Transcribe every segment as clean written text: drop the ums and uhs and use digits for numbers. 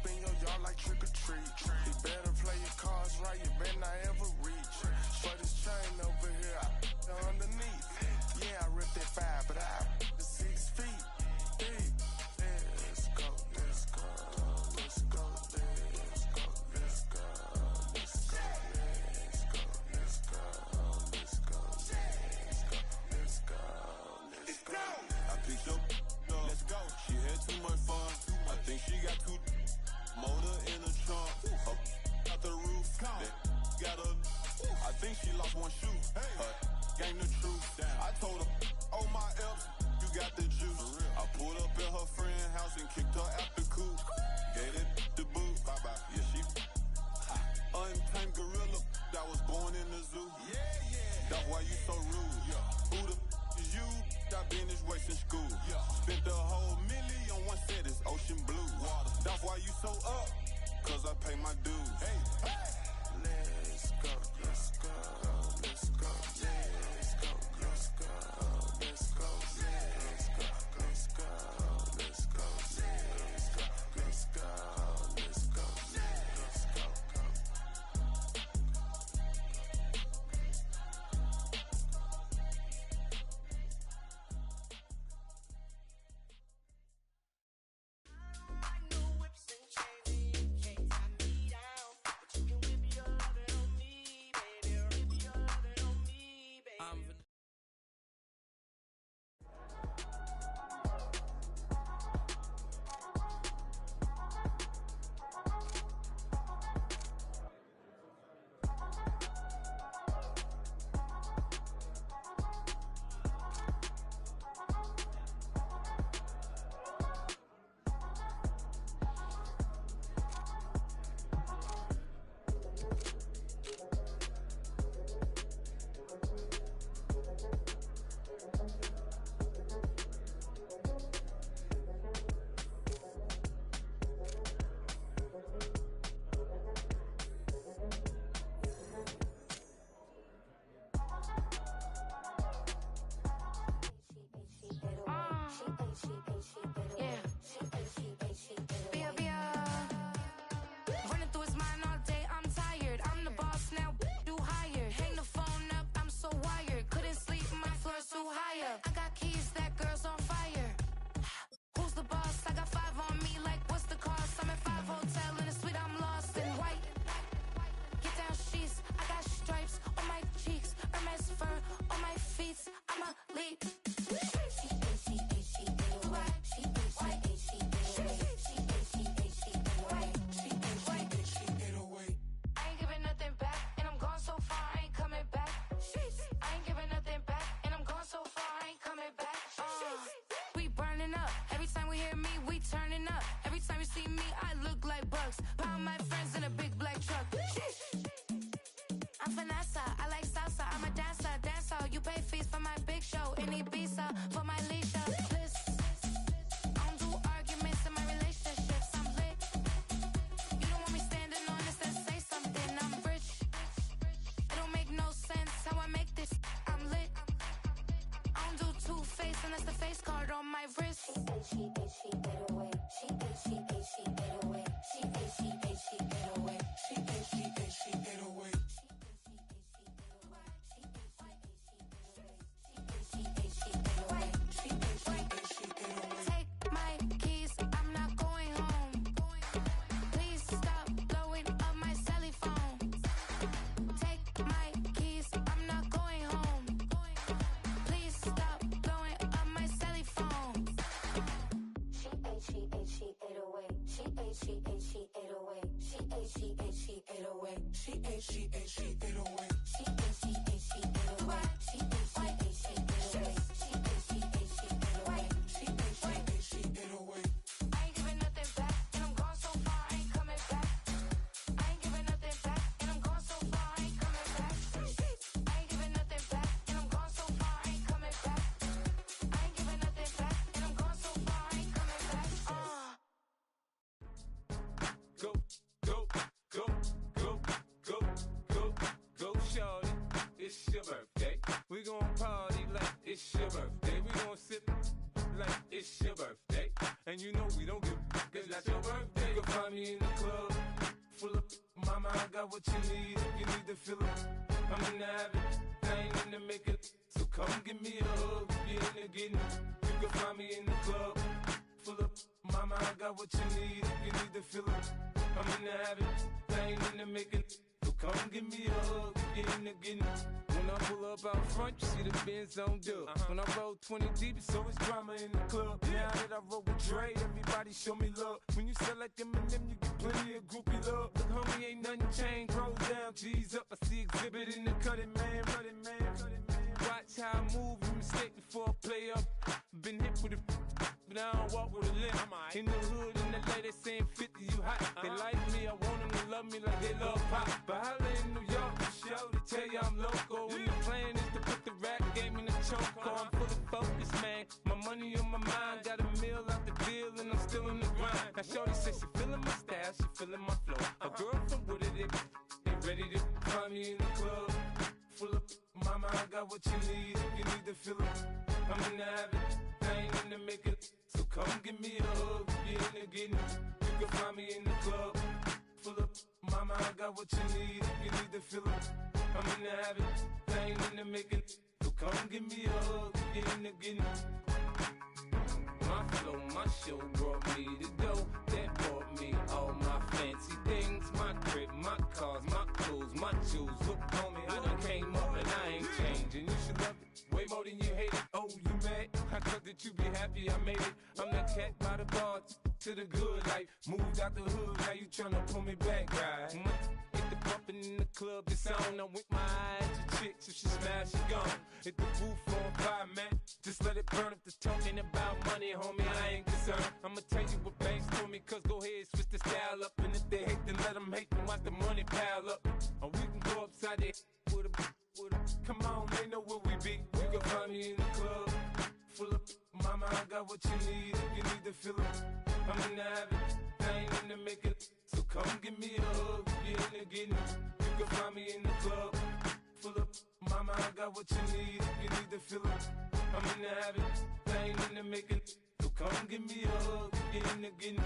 up in your yard like trick or treat. You better play your cards right, you better not ever reach. For this chain over here, I underneath. Yeah, I ripped that 5, but I the 6 feet deep. Let's go, let's go, let's go, let's go, let's go, let's go, let's go, let's go, let's go, let's go, let's go. I picked up, let's go. She had too much fun. I think she got too motor in the trunk. Up out the roof. Got a. I think she lost one shoe. Gang the truth. I told her, oh my F's, you got the juice. I pulled up at her friend's house and kicked her out the coop. Gave it the boot. Bye bye. Yeah, she untamed gorilla that was born in the zoo. That's why you so rude. Who the is you? I been this way since school. Spent the whole million on one set, it's ocean blue. That's why you so up, cause I pay my dues. Let's go, let's go, let's go, let's go, let's go, let's go, let's go, let's go, let's go, let's go, let's go, let's go, Go, go, go, go, go, go, go, find me in the club, full of mama, I got what you need. If you need to fill it, I'm in the habit, I ain't in the making. So come give me a hug, if you're in the getting it. You can find me in the club, full of mama, I got what you need. If you need to fill it, I'm in the habit, I ain't in the making. So come give me a hug, if you're in the getting it. When I pull up out front, you see the Benz on dub. When I roll 20 deep, it's always drama in the club. Now that I roll with Dre, everybody show me love. When you sell like Eminem, you get plenty of groupie love. Look, homie, ain't nothing changed. Roll down, G's up. I see exhibit in the cutting, man. Running, man. Watch how I move, you mistake before I play up. Been hit with a but I don't walk with a limp. In the hood, in the lady saying 50, you hot. They like me, I want them to love me like they love pop. But holla in New York, show to tell you I'm local. And the plan is to put the rap game in the choke. I'm full of focus, man. My money on my mind, got a meal out the deal, and I'm still in the grind. Now shorty says she feeling my style, she feeling my flow. A girl from Wooded, they ready to find me in the club. Full of mama, I got what you need. If you need to fill it, I'm in the habit, I ain't in the making. So come give me a hug, if you're in the getting it. You can find me in the club, full of mama, I got what you need. If you need to fill it, I'm in the habit, I ain't in the making. So come give me a hug, if you're in the getting it. My flow, my show brought me to go. That brought me all my fancy things. My crib, my cars, my clothes, my shoes. Look, homie, I done came up and I ain't changing. You should love it way more than you hate it. Oh, you mad? I thought that you be happy I made it. I'm that cat by the bar to the good life. Moved out the hood, now you tryna pull me back, right? Hit the bumpin' in the club, it's on. I'm with my eyes to chicks, if she smash, she gone. Hit the roof on fire, man. Just let it burn. If the talking about money, homie, I ain't concerned. I'ma tell you what banks told me, cause go ahead, switch the style up. And if they hate, then let them hate, then watch the money pile up. Or we can go upside there with a. Come on, they know where we be. You can find me in the club, full of mama, I got what you need. If you need to fill it, I'm in the habit, I ain't in the making. So come give me a hug, if you're in the getting it. You can find me in the club, full of mama, I got what you need. If you need to fill it, I'm in the habit, I ain't in the making. So come give me a hug, if you're in the getting it.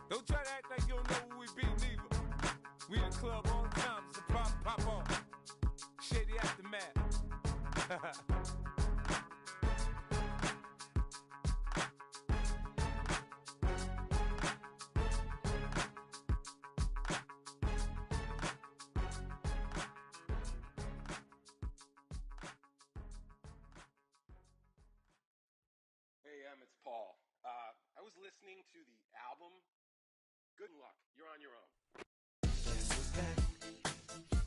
Don't try to act like you don't know who we be, neither. We in the club all the time, so pop on. Shady Aftermath. Hey, it's Paul. I was listening to the album. Good luck. You're on your own. Guess who's back?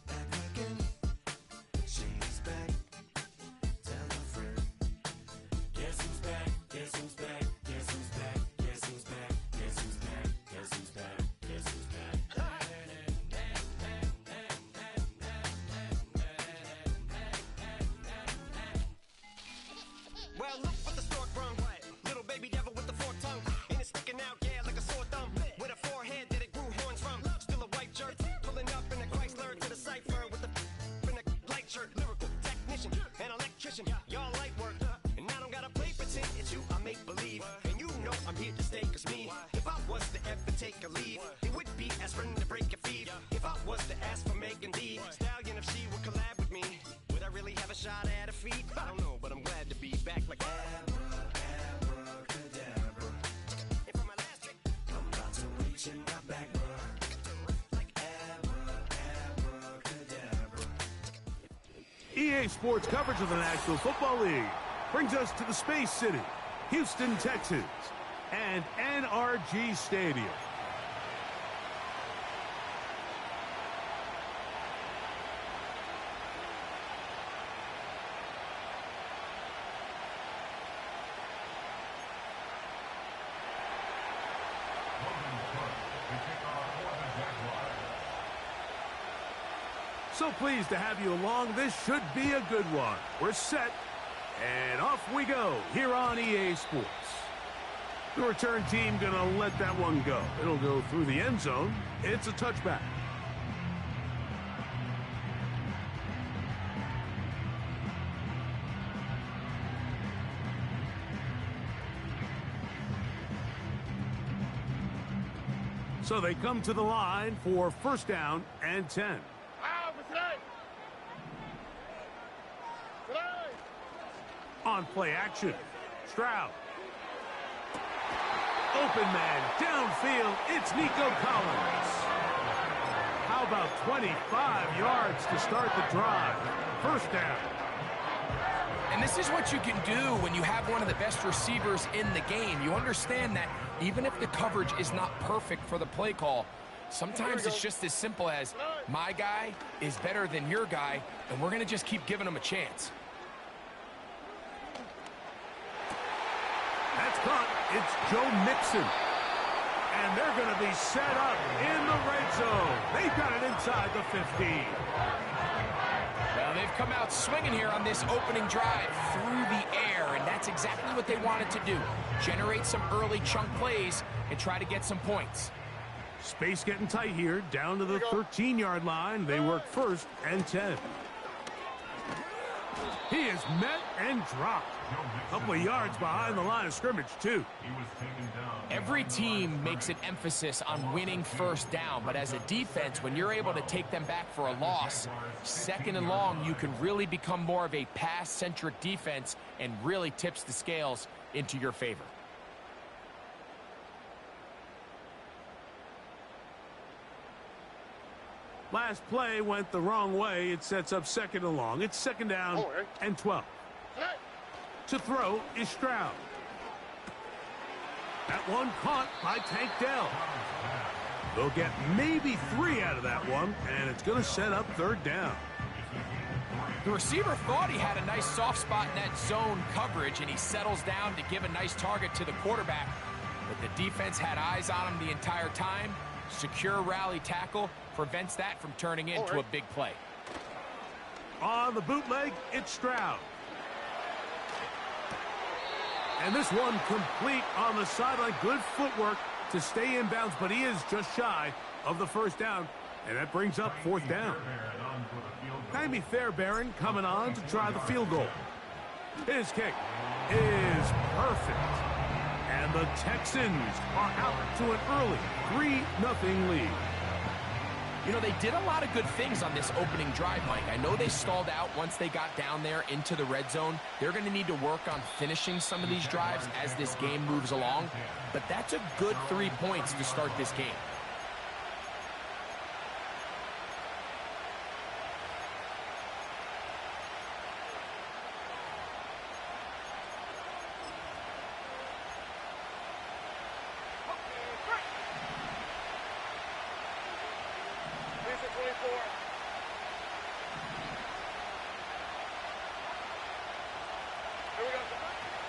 Back again. She's back. Tell a friend. Guess who's back? Guess who's back? Guess who's back? Guess who's back? Guess who's back? Guess who's back? Guess who's back? Well, look what the stork brung. Little baby devil with the forked tongue. And it's sticking out, yeah, like a sore thumb. With a forehead that it grew horns from. Still a white jerk. Pulling up in a Chrysler to the cipher with a in a light shirt. Lyrical technician, an electrician. Y'all light work. And I don't gotta play pretend. It's you I make believe. And you know I'm here to stay, cause me. If I was to ever take a leave, it would be aspirin to break a fever. If I was to ask for Megan D Stallion, if she would collab with me, would I really have a shot at her feet? I don't know, but I'm glad to be back like abracadabra. And for my last trick, I'm about to reach in my back, like abracadabra. EA Sports coverage of the National Football League brings us to the Space City, Houston, Texas, and NRG Stadium. So pleased to have you along. This should be a good one. We're set, and off we go here on EA Sports. The return team gonna let that one go. It'll go through the end zone. It's a touchback. So they come to the line for first down and 10. On play action, Stroud. Open man, downfield, it's Nico Collins. How about 25 yards to start the drive? First down. And this is what you can do when you have one of the best receivers in the game. You understand that even if the coverage is not perfect for the play call, sometimes it's just as simple as my guy is better than your guy, and we're going to just keep giving him a chance. That's caught. It's Joe Mixon. And they're going to be set up in the red zone. They've got it inside the 15. Well, they've come out swinging here on this opening drive through the air, and that's exactly what they wanted to do. Generate some early chunk plays and try to get some points. Space getting tight here, down to the 13-yard line. They work first and 10. He is met and dropped. A couple of yards behind the line of scrimmage, too. Every team makes an emphasis on winning first down, but as a defense, when you're able to take them back for a loss, second and long, you can really become more of a pass-centric defense and really tips the scales into your favor. Last play went the wrong way. It sets up second and long. It's second down and 12. To throw is Stroud. That one caught by Tank Dell. They'll get maybe 3 out of that one, and it's going to set up third down. The receiver thought he had a nice soft spot in that zone coverage, and he settles down to give a nice target to the quarterback. But the defense had eyes on him the entire time. Secure rally tackle prevents that from turning into a big play. On the bootleg, it's Stroud. And this one complete on the sideline. Good footwork to stay in bounds, but he is just shy of the first down, and that brings up fourth down. Jaime Fairbairn coming on to try the field goal. His kick is perfect. And the Texans are out to an early 3-0 lead. You know, they did a lot of good things on this opening drive, Mike. I know they stalled out once they got down there into the red zone. They're going to need to work on finishing some of these drives as this game moves along. But that's a good 3 points to start this game.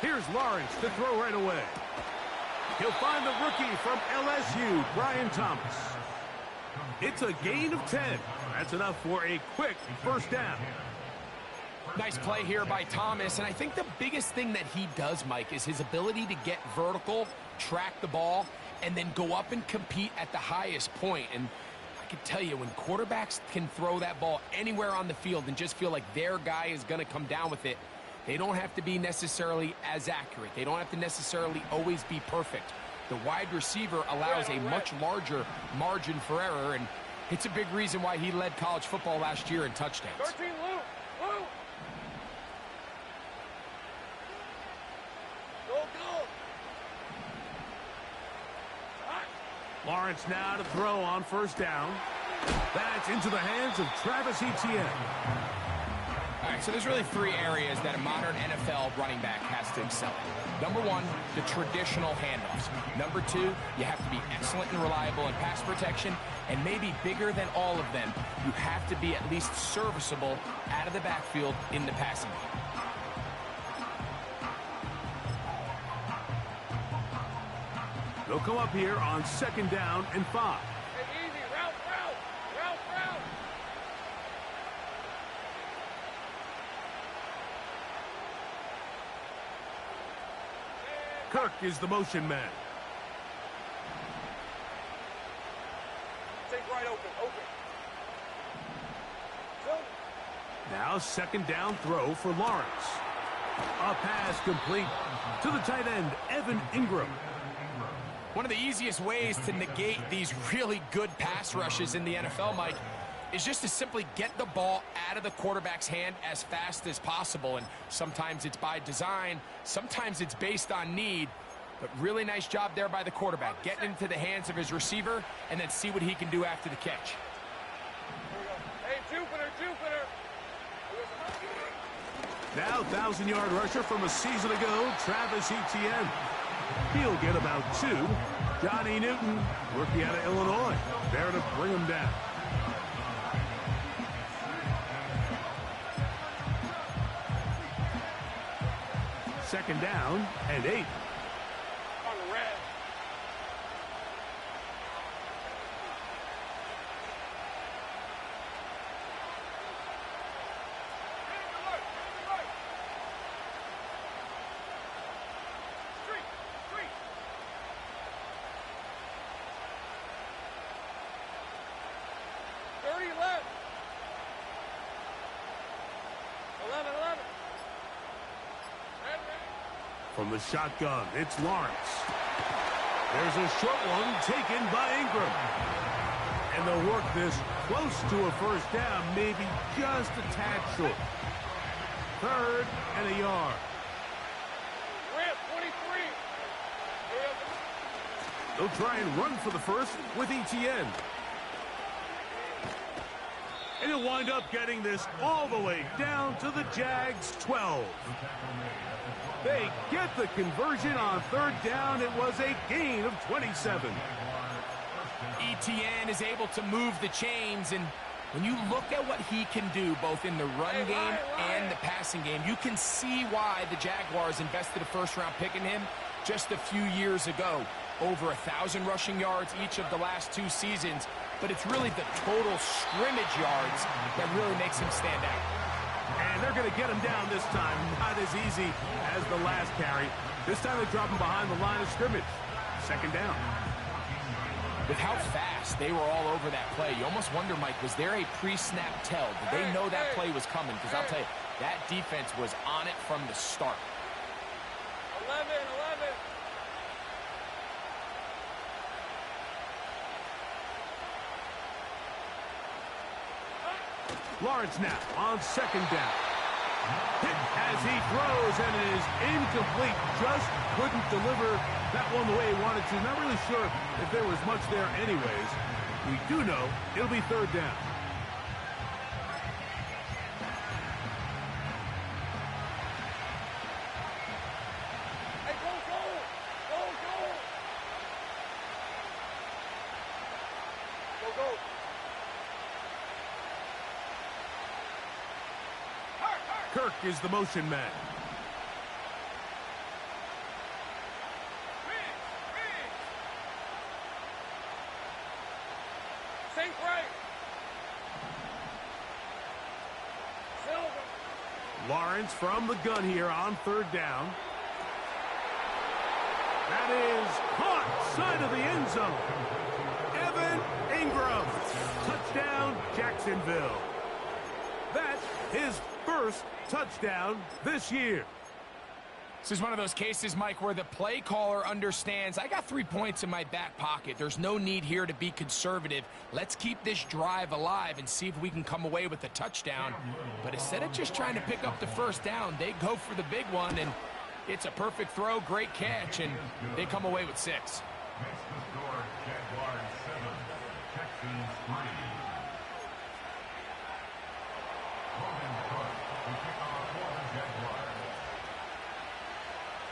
Here's Lawrence to throw right away. He'll find the rookie from LSU, Brian Thomas. It's a gain of 10. That's enough for a quick first down. Nice play here by Thomas, and I think the biggest thing that he does, Mike, is his ability to get vertical, track the ball, and then go up and compete at the highest point. And I can tell you, when quarterbacks can throw that ball anywhere on the field and just feel like their guy is going to come down with it, they don't have to be necessarily as accurate. They don't have to necessarily always be perfect. The wide receiver allows a much larger margin for error, and it's a big reason why he led college football last year in touchdowns. 13, Lou. Go. Lawrence now to throw on first down. That's into the hands of Travis Etienne. All right, so there's really 3 areas that a modern NFL running back has to excel in. Number 1, the traditional handoffs. Number 2, you have to be excellent and reliable in pass protection. And maybe bigger than all of them, you have to be at least serviceable out of the backfield in the passing game. They'll come up here on second down and 5. Hey, easy. Route. Kirk is the motion man. Take right open. Now second down throw for Lawrence. A pass complete to the tight end, Evan Ingram. One of the easiest ways to negate these really good pass rushes in the NFL, Mike, is just to simply get the ball out of the quarterback's hand as fast as possible. And sometimes it's by design, sometimes it's based on need. But really nice job there by the quarterback, getting into the hands of his receiver and then see what he can do after the catch. Hey, Jupiter! Now 1,000-yard rusher from a season ago, Travis Etienne. He'll get about 2. Johnny Newton, rookie out of Illinois, there to bring him down. Second down and 8. On the red. From the shotgun, it's Lawrence. There's a short one taken by Ingram. And they'll work this close to a first down, maybe just a tad short. 3rd and a yard. Rip, 23. They'll try and run for the first with Etienne. And he'll wind up getting this all the way down to the Jags' 12. They get the conversion on 3rd down. It was a gain of 27. Etienne is able to move the chains, and when you look at what he can do both in the run game and the passing game, you can see why the Jaguars invested a first-round pick in him just a few years ago. Over 1,000 rushing yards each of the last 2 seasons, but it's really the total scrimmage yards that really makes him stand out. And they're going to get him down this time. Not as easy as the last carry. This time they drop him behind the line of scrimmage. 2nd down. With how fast they were all over that play, you almost wonder, Mike, was there a pre-snap tell? Did they know that play was coming? Because I'll tell you, that defense was on it from the start. 11. Lawrence now on 2nd down. Hit as he throws, and it is incomplete. Just couldn't deliver that one the way he wanted to. Not really sure if there was much there anyways. We do know it'll be 3rd down. Hey, go! Go! Kirk is the motion man. Sink right. Silver. Lawrence from the gun here on 3rd down. That is caught, side of the end zone. Evan Ingram. Touchdown, Jacksonville. That's his first touchdown this year. This is one of those cases, Mike, where the play caller understands, I got 3 points in my back pocket. There's no need here to be conservative. Let's keep this drive alive and see if we can come away with a touchdown. But instead of just trying to pick up the first down, they go for the big one, and it's a perfect throw, great catch, and they come away with 6.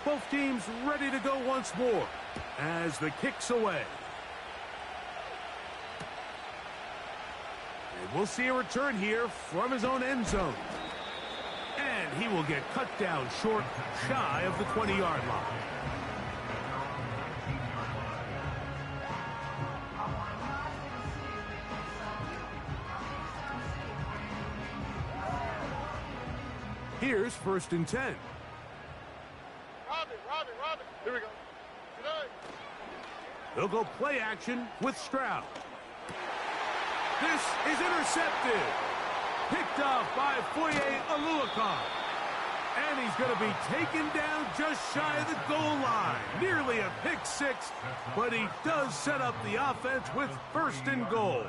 Both teams ready to go once more as the kick's away. And we'll see a return here from his own end zone. And he will get cut down short, shy of the 20-yard line. Here's 1st and 10. Robin. Here we go. They'll go play action with Stroud. This is intercepted. Picked off by Foye Oluokun. And he's going to be taken down just shy of the goal line. Nearly a pick six, but he does set up the offense with first and goal.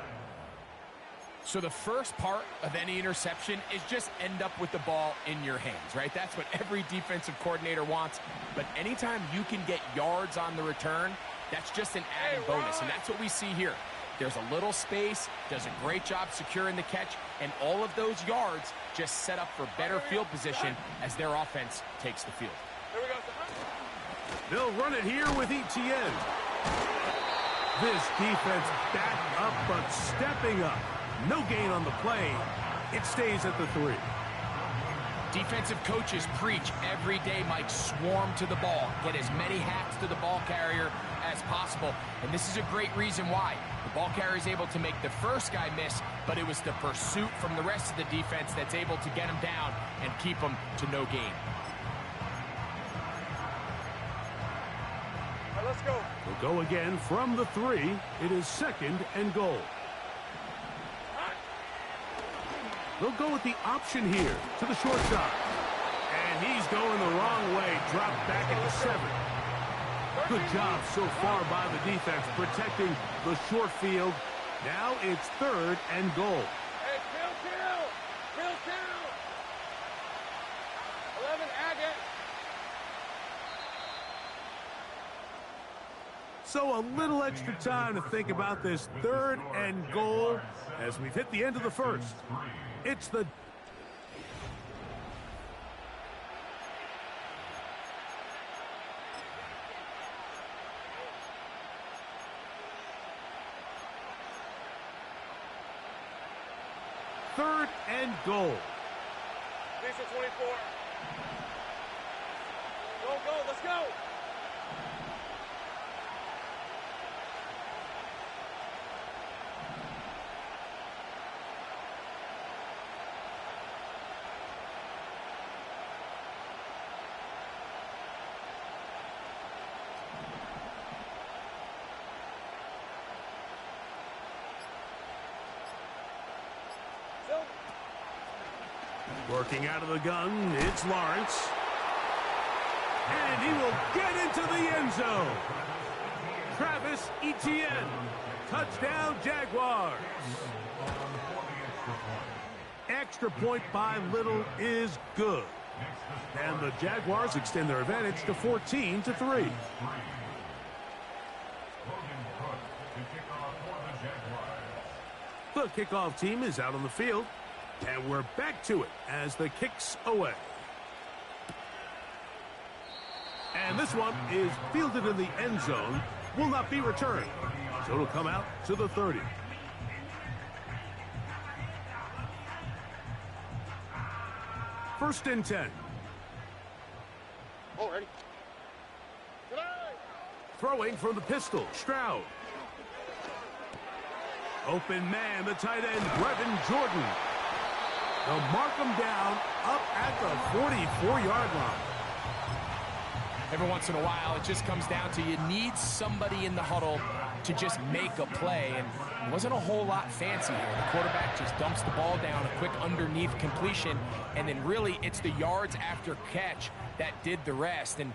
So the first part of any interception is just end up with the ball in your hands, right? That's what every defensive coordinator wants. But anytime you can get yards on the return, that's just an added bonus, and that's what we see here. There's a little space, does a great job securing the catch, and all of those yards just set up for better field position as their offense takes the field. They'll run it here with ETN. This defense back up, but stepping up. No gain on the play. It stays at the 3. Defensive coaches preach every day, Mike, swarm to the ball. Get as many hacks to the ball carrier as possible. And this is a great reason why. The ball carrier is able to make the first guy miss, but it was the pursuit from the rest of the defense that's able to get him down and keep him to no gain. All right, let's go. We'll go again from the 3. It is second and goal. They'll go with the option here to the shortstop. And he's going the wrong way. Dropped back at the 7. Good job so far by the defense protecting the short field. Now it's third and goal. Hey, kill. 11, AGS. So a little extra time to think about this third and goal as we've hit the end of the first. It's the third and goal. Lisa 24. Go, let's go. Working out of the gun, it's Lawrence. And he will get into the end zone. Travis Etienne. Touchdown, Jaguars. Extra point by Little is good. And the Jaguars extend their advantage to 14-3. The kickoff team is out on the field. And we're back to it as the kick's away. And this one is fielded in the end zone. Will not be returned. So it'll come out to the 30. First and 10. Oh, ready. Throwing from the pistol, Stroud. Open man, the tight end, Brevin Jordan. They'll mark him down up at the 44-yard line. Every once in a while, it just comes down to you need somebody in the huddle to just make a play. And it wasn't a whole lot fancy here. The quarterback just dumps the ball down, a quick underneath completion, and then really it's the yards after catch that did the rest. And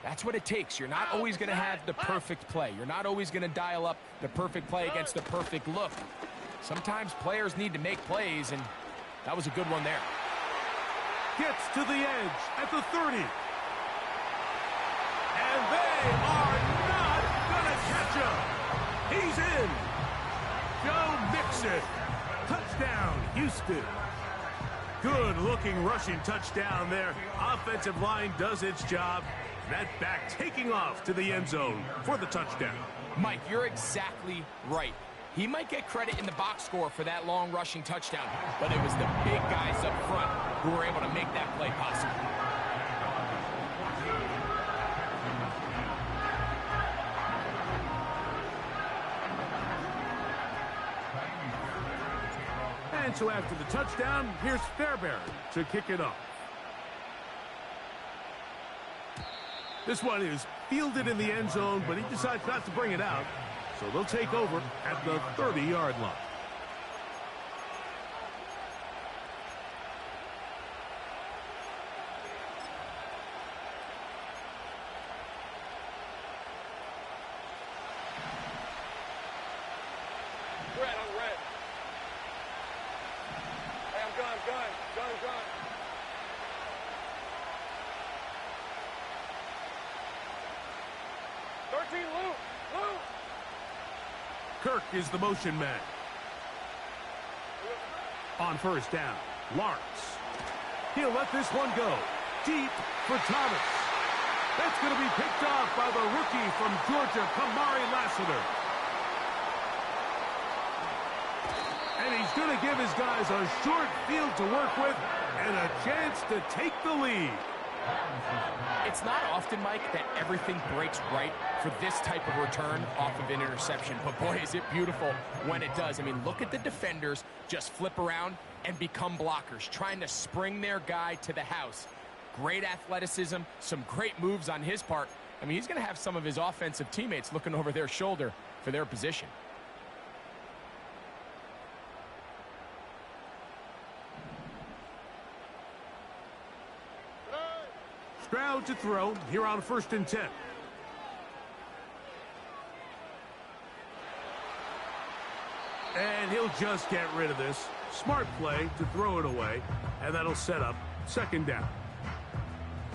that's what it takes. You're not always going to have the perfect play. You're not always going to dial up the perfect play against the perfect look. Sometimes players need to make plays, and that was a good one there. Gets to the edge at the 30. And they are not going to catch him. He's in. Joe Mixon. Touchdown, Houston. Good-looking rushing touchdown there. Offensive line does its job. That back taking off to the end zone for the touchdown. Mike, you're exactly right. He might get credit in the box score for that long rushing touchdown, but it was the big guys up front who were able to make that play possible. And so after the touchdown, here's Fairbairn to kick it off. This one is fielded in the end zone, but he decides not to bring it out. So they'll take over at the 30-yard line. Kirk is the motion man. On first down, Lawrence. He'll let this one go. Deep for Thomas. That's going to be picked off by the rookie from Georgia, Kamari Lassiter. And he's going to give his guys a short field to work with and a chance to take the lead. It's not often, Mike, that everything breaks right for this type of return off of an interception. But, boy, is it beautiful when it does. I mean, look at the defenders just flip around and become blockers, trying to spring their guy to the house. Great athleticism, some great moves on his part. I mean, he's going to have some of his offensive teammates looking over their shoulder for their position. Stroud to throw here on 1st and 10. And he'll just get rid of this. Smart play to throw it away, and that'll set up 2nd down.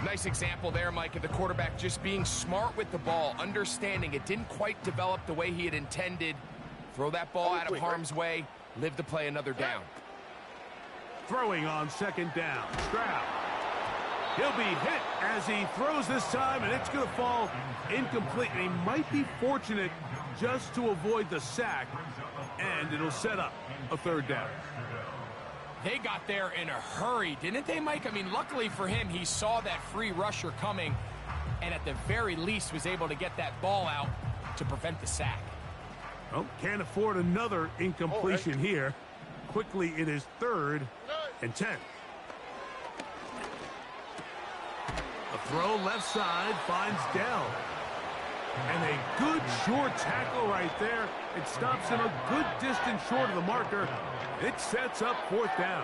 Nice example there, Mike, of the quarterback just being smart with the ball, understanding it didn't quite develop the way he had intended. Throw that ball out of harm's way, live to play another down. Throwing on 2nd down, Stroud. He'll be hit as he throws this time, and it's going to fall incomplete. And he might be fortunate just to avoid the sack, and it'll set up a 3rd down. They got there in a hurry, didn't they, Mike? I mean, luckily for him, he saw that free rusher coming, and at the very least was able to get that ball out to prevent the sack. Well, can't afford another incompletion here. Quickly, it is 3rd and 10. A throw left side finds Dell. And a good short tackle right there. It stops him a good distance short of the marker. It sets up 4th down.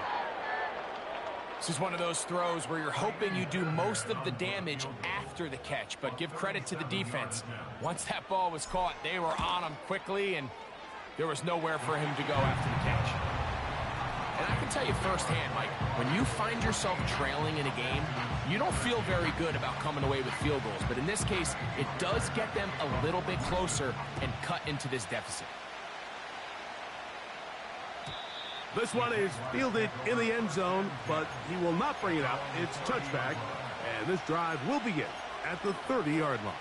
This is one of those throws where you're hoping you do most of the damage after the catch, but give credit to the defense. Once that ball was caught, they were on him quickly, and there was nowhere for him to go after the catch. And I can tell you firsthand, Mike, when you find yourself trailing in a game, you don't feel very good about coming away with field goals. But in this case, it does get them a little bit closer and cut into this deficit. This one is fielded in the end zone, but he will not bring it out. It's a touchback, and this drive will begin at the 30-yard line.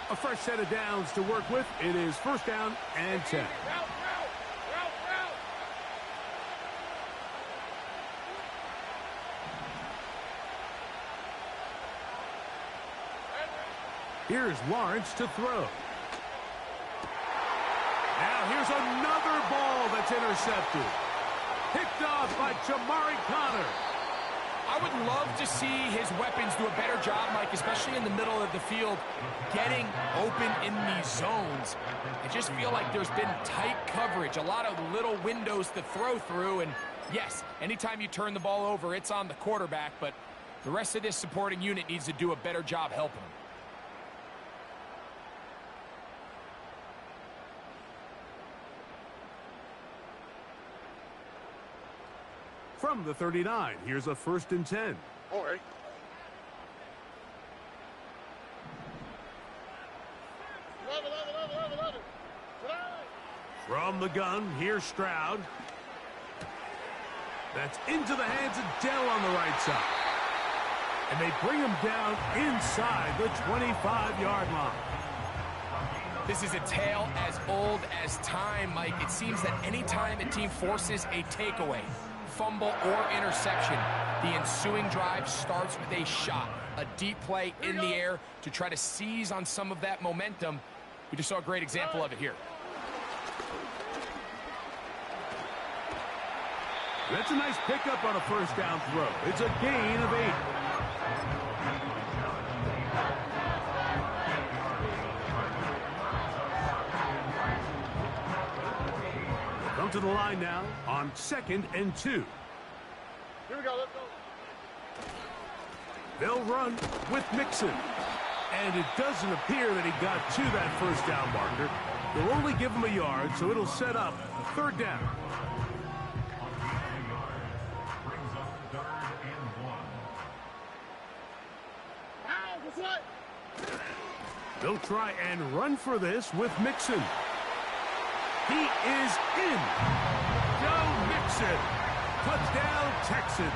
A fresh set of downs to work with. It is 1st down and 10. Here's Lawrence to throw. Now here's another ball that's intercepted. Picked off by Jamari Connor. I would love to see his weapons do a better job, Mike, especially in the middle of the field, getting open in these zones. I just feel like there's been tight coverage, a lot of little windows to throw through, and yes, anytime you turn the ball over, it's on the quarterback, but the rest of this supporting unit needs to do a better job helping him. From the 39, here's a 1st and 10. All right. From the gun, here's Stroud. That's into the hands of Dell on the right side. And they bring him down inside the 25-yard line. This is a tale as old as time, Mike. It seems that anytime a team forces a takeaway, fumble, or interception, the ensuing drive starts with a shot, a deep play in the air to try to seize on some of that momentum. We just saw a great example of it here. That's a nice pickup on a 1st down throw. It's a gain of 8. Come to the line now on 2nd and 2. Here we go, let's go. They'll run with Mixon. And it doesn't appear that he got to that 1st down marker. They'll only give him a yard, so it'll set up 3rd down. They'll try and run for this with Mixon. He is in. Joe Mixon. Touchdown, Texans.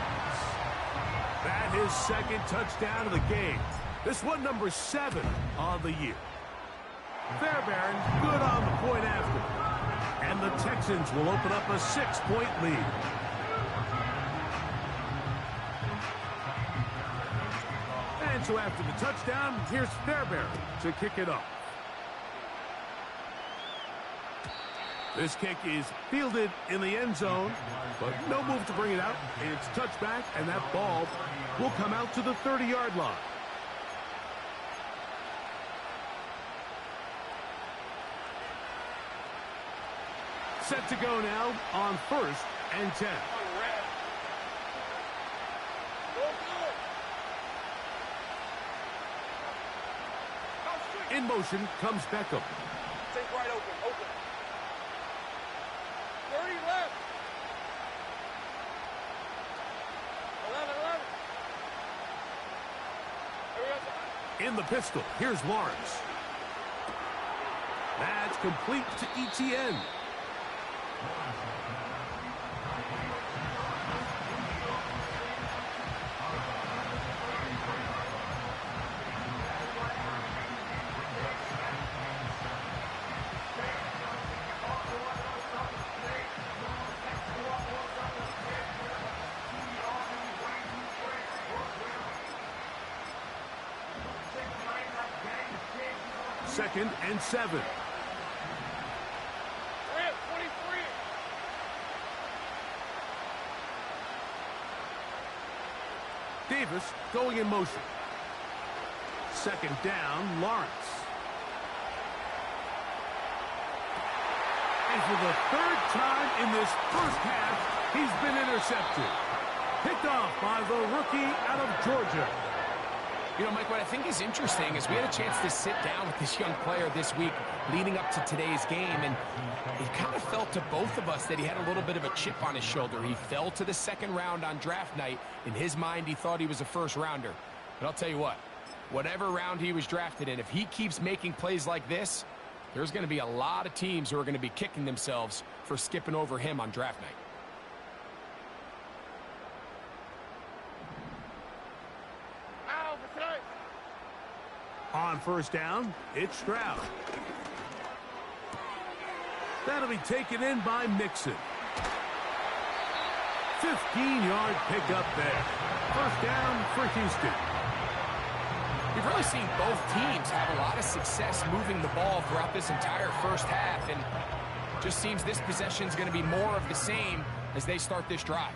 That is second touchdown of the game. This one number 7 on the year. Fairbairn good on the point after. And the Texans will open up a 6-point lead. And so after the touchdown, here's Fairbairn to kick it off. This kick is fielded in the end zone, but no move to bring it out. It's touchback, and that ball will come out to the 30-yard line. Set to go now on 1st and 10. In motion comes Beckham. Take right open. 30 left. 11. In the pistol, here's Lawrence. That's complete to ETN. Second and 7. 23. Davis going in motion. Second down, Lawrence. And for the 3rd time in this first half, he's been intercepted. Picked off by the rookie out of Georgia. You know, Mike, what I think is interesting is we had a chance to sit down with this young player this week leading up to today's game, and it kind of felt to both of us that he had a little bit of a chip on his shoulder. He fell to the 2nd round on draft night. In his mind, he thought he was a 1st rounder. But I'll tell you what, whatever round he was drafted in, if he keeps making plays like this, there's going to be a lot of teams who are going to be kicking themselves for skipping over him on draft night. On 1st down, it's Stroud. That'll be taken in by Mixon. 15-yard pickup there. 1st down for Houston. You've really seen both teams have a lot of success moving the ball throughout this entire first half, and just seems this possession is going to be more of the same as they start this drive.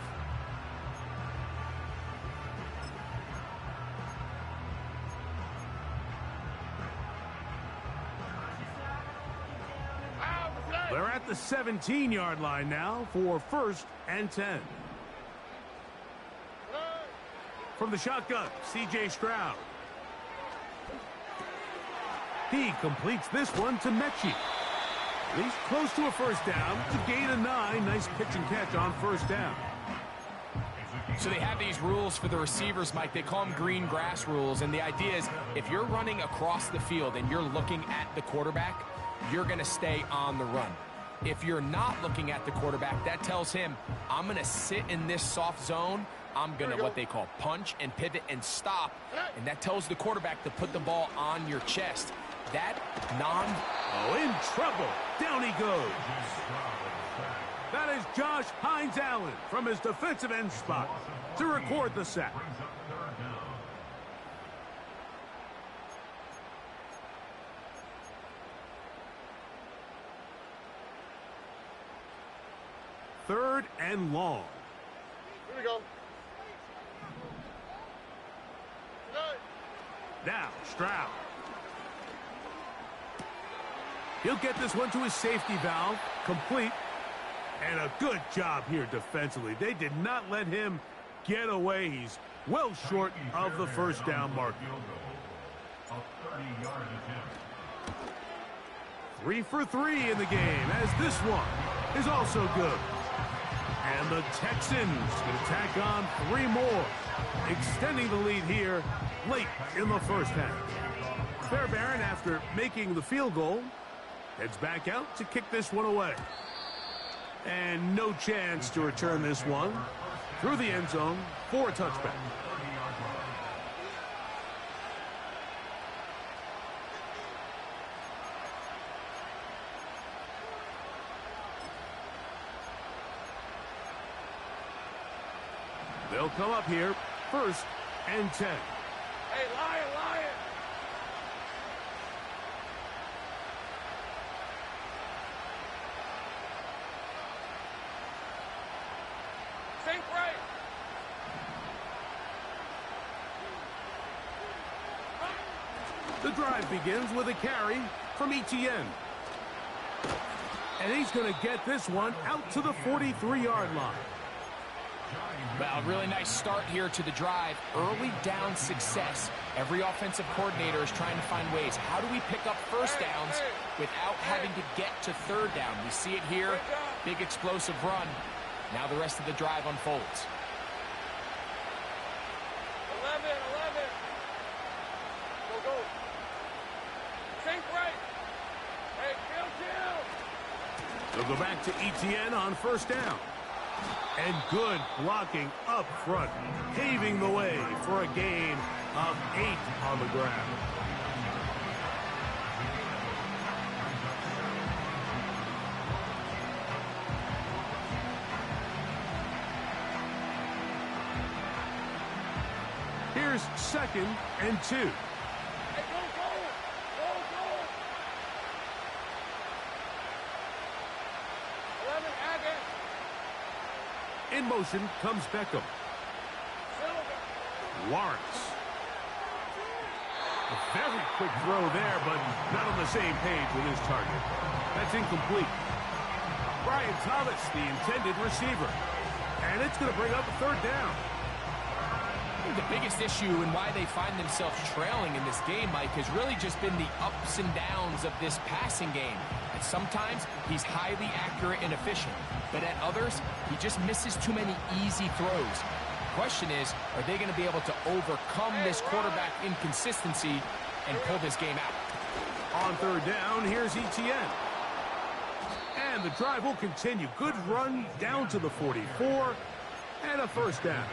They're at the 17-yard line now for 1st and 10. From the shotgun, C.J. Stroud. He completes this one to Mechie. He's close to a 1st down to gain a 9. Nice pitch and catch on 1st down. So they have these rules for the receivers, Mike. They call them green grass rules, and the idea is if you're running across the field and you're looking at the quarterback, you're going to stay on the run. If you're not looking at the quarterback, that tells him, I'm going to sit in this soft zone. I'm going to what they call punch and pivot and stop. And that tells the quarterback to put the ball on your chest. That Oh, in trouble. Down he goes. That is Josh Hines-Allen from his defensive end spot to record the sack. Third and long. Here we go. Now, Stroud. He'll get this one to his safety valve, complete. And a good job here defensively. They did not let him get away. He's well short of the 1st down marker. 3 for 3 in the game, as this one is also good. And the Texans can tack on 3 more, extending the lead here late in the first half. Fairbairn, after making the field goal, heads back out to kick this one away. And no chance to return this one through the end zone for a touchback. They'll come up here, 1st and 10. Hey, Lion, Lion! Think right! The drive begins with a carry from Etienne. And he's going to get this one out to the 43-yard line. Well, really nice start here to the drive. Early down success. Every offensive coordinator is trying to find ways. How do we pick up first downs without having to get to 3rd down? We see it here. Big explosive run. Now the rest of the drive unfolds. 11. Go. Think right! Hey, kill! They'll go back to Etienne on 1st down. And good blocking up front, paving the way for a gain of 8 on the ground. Here's 2nd and 2. Hey, go! 11, Agate! In motion comes Beckham. Lawrence. A very quick throw there, but not on the same page with his target. That's incomplete. Brian Thomas, the intended receiver. And it's going to bring up a 3rd down. The biggest issue and why they find themselves trailing in this game, Mike, has really just been the ups and downs of this passing game. And sometimes he's highly accurate and efficient, but at others, he just misses too many easy throws. The question is, are they going to be able to overcome this quarterback inconsistency and pull this game out? On 3rd down, here's Etienne. And the drive will continue. Good run down to the 44 and a 1st down.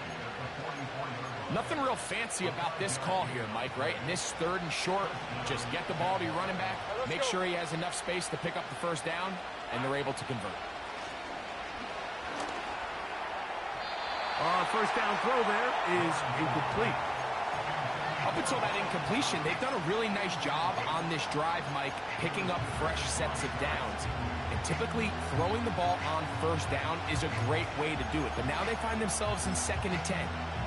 Nothing real fancy about this call here, Mike, right? In this 3rd and short, just get the ball to your running back, make sure he has enough space to pick up the 1st down, and they're able to convert. 1st down throw there is incomplete. Up until that incompletion, they've done a really nice job on this drive, Mike, picking up fresh sets of downs. And typically, throwing the ball on 1st down is a great way to do it. But now they find themselves in 2nd and 10.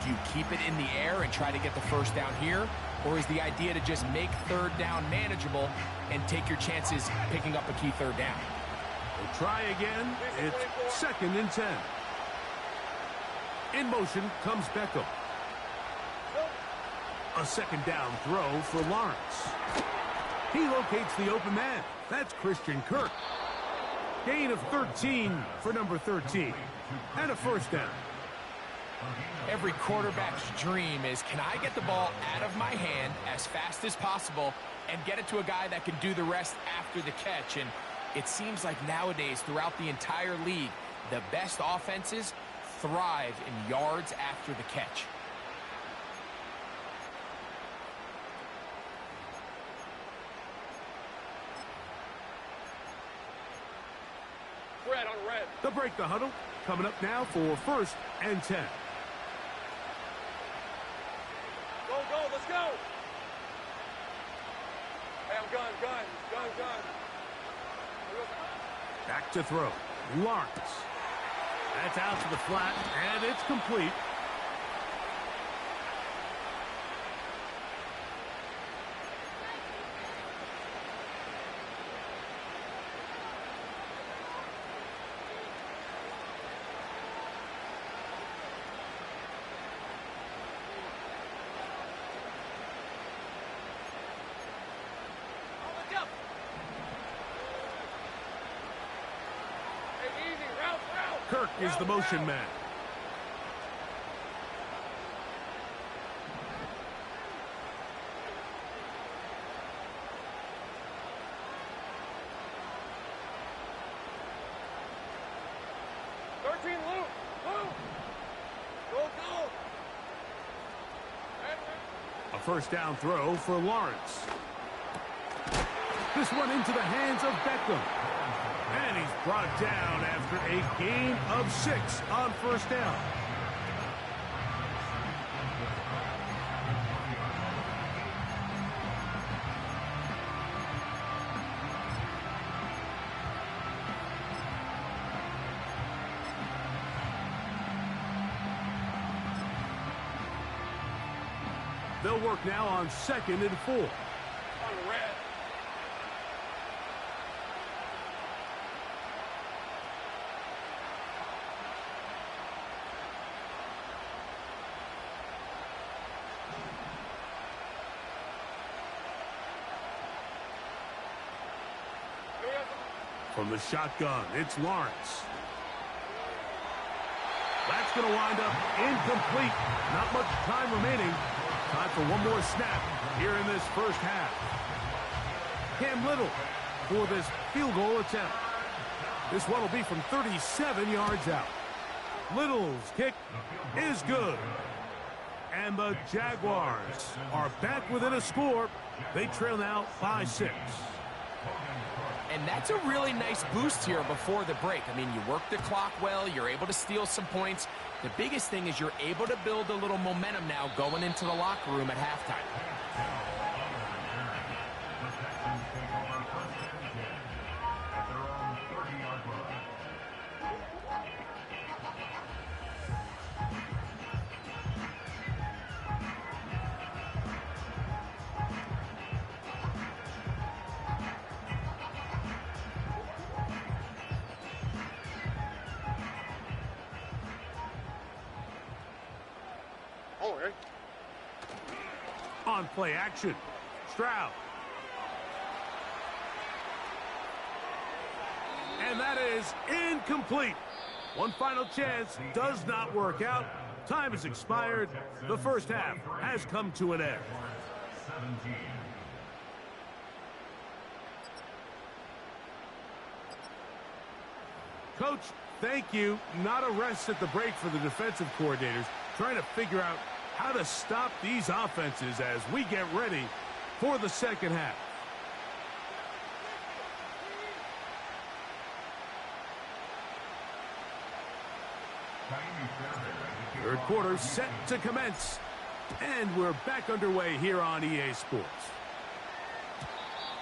Do you keep it in the air and try to get the 1st down here? Or is the idea to just make 3rd down manageable and take your chances picking up a key 3rd down? We'll try again. It's 2nd and 10. In motion comes Beckham. A 2nd down throw for Lawrence. He locates the open man. That's Christian Kirk. Gain of 13 for number 13. And a 1st down. Every quarterback's dream is, can I get the ball out of my hand as fast as possible and get it to a guy that can do the rest after the catch? And it seems like nowadays, throughout the entire league, the best offenses thrive in yards after the catch. Red on red. They'll break the huddle. Coming up now for 1st and 10. Go, let's go! Hey, I'm gun. Back to throw. Lawrence. That's out to the flat, and it's complete. Kirk is the motion man. A first down throw for Lawrence. This one into the hands of Beckham. And he's brought down after a gain of 6 on first down. They'll work now on 2nd and 4. From the shotgun, it's Lawrence. That's going to wind up incomplete. Not much time remaining. Time for one more snap here in this first half. Cam Little for this field goal attempt. This one will be from 37 yards out. Little's kick is good. And the Jaguars are back within a score. They trail now by 6. And that's a really nice boost here before the break. I mean, you work the clock well. You're able to steal some points. The biggest thing is you're able to build a little momentum now going into the locker room at halftime. On play action, Stroud. And that is incomplete. One final chance does not work out. Time has expired. The first half has come to an end. Coach, thank you. Not a rest at the break for the defensive coordinators, trying to figure out how to stop these offenses as we get ready for the second half. Third quarter set to commence. And we're back underway here on EA Sports.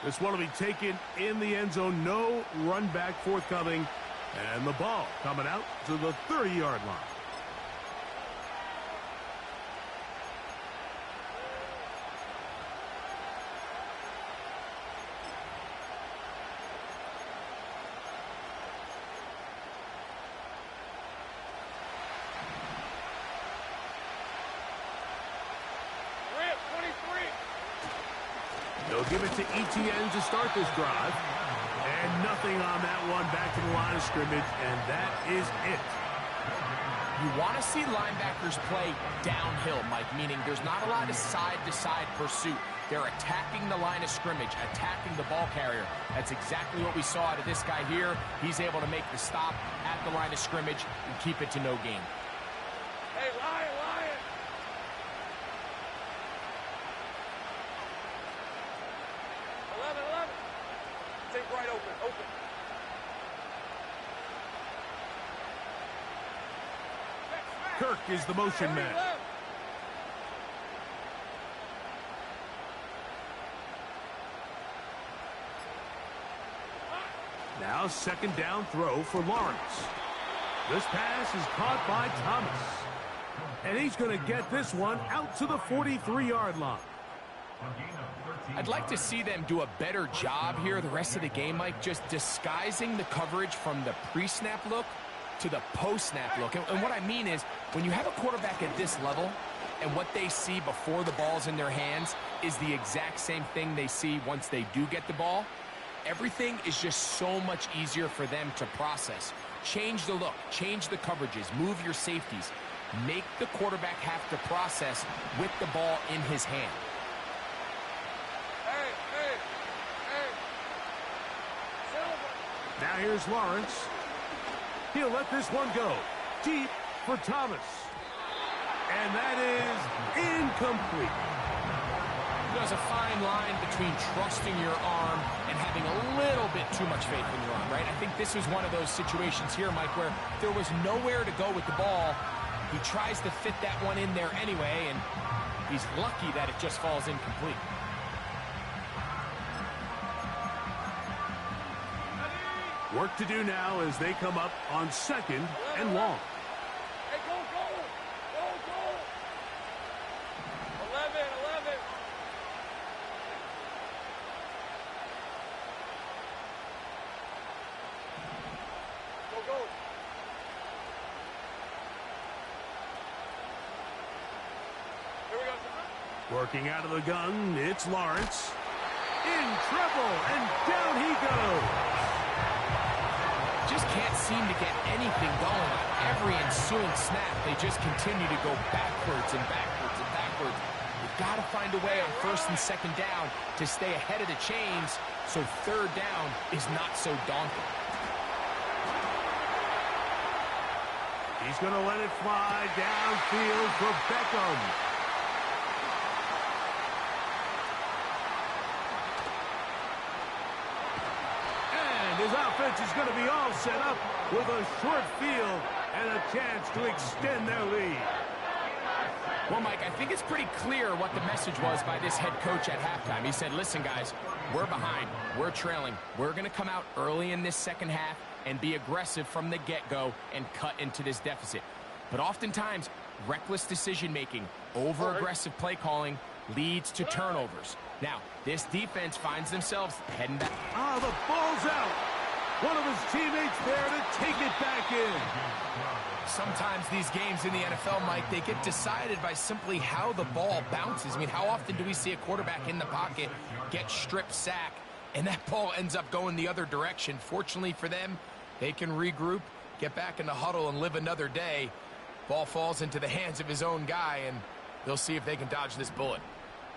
This one will be taken in the end zone. No run back forthcoming. And the ball coming out to the 30-yard line. They'll give it to ETN to start this drive. And nothing on that one, back to the line of scrimmage, and that is it. You want to see linebackers play downhill, Mike, meaning there's not a lot of side-to-side pursuit. They're attacking the line of scrimmage, attacking the ball carrier. That's exactly what we saw out of this guy here. He's able to make the stop at the line of scrimmage and keep it to no gain. Hey, Lion! Take right, open. Kirk is the motion man. Now second down throw for Lawrence. This pass is caught by Thomas. And he's going to get this one out to the 43-yard line. I'd like to see them do a better job here the rest of the game, Mike, just disguising the coverage from the pre-snap look to the post-snap look. And what I mean is, when you have a quarterback at this level and what they see before the ball's in their hands is the exact same thing they see once they do get the ball, everything is just so much easier for them to process. change the look, change the coverages, move your safeties. Make the quarterback have to process with the ball in his hand. Now here's Lawrence. He'll let this one go. Deep for Thomas. And that is incomplete. There's a fine line between trusting your arm and having a little bit too much faith in your arm, right? I think this was one of those situations here, Mike, where there was nowhere to go with the ball. He tries to fit that one in there anyway, and he's lucky that it just falls incomplete. Work to do now as they come up on 2nd and long. Hey, go, go! Go, go! 11. Go, go! Here we go. Working out of the gun, it's Lawrence. In trouble, and down he goes. Just can't seem to get anything going on every ensuing snap. They just continue to go backwards and backwards and backwards. You've got to find a way on 1st and 2nd down to stay ahead of the chains so 3rd down is not so daunting. He's going to let it fly downfield for Beckham. His offense is going to be all set up with a short field and a chance to extend their lead. Well, Mike, I think it's pretty clear what the message was by this head coach at halftime. He said, listen, guys, we're behind. We're trailing. We're going to come out early in this second half and be aggressive from the get-go and cut into this deficit. But oftentimes, reckless decision-making, over-aggressive play calling leads to turnovers. Now, this defense finds themselves heading back. Ah, the ball's out. One of his teammates there to take it back in. Sometimes these games in the NFL, Mike, they get decided by simply how the ball bounces. I mean, how often do we see a quarterback in the pocket get strip sack, and that ball ends up going the other direction? Fortunately for them, they can regroup, get back in the huddle, and live another day. Ball falls into the hands of his own guy, and they'll see if they can dodge this bullet.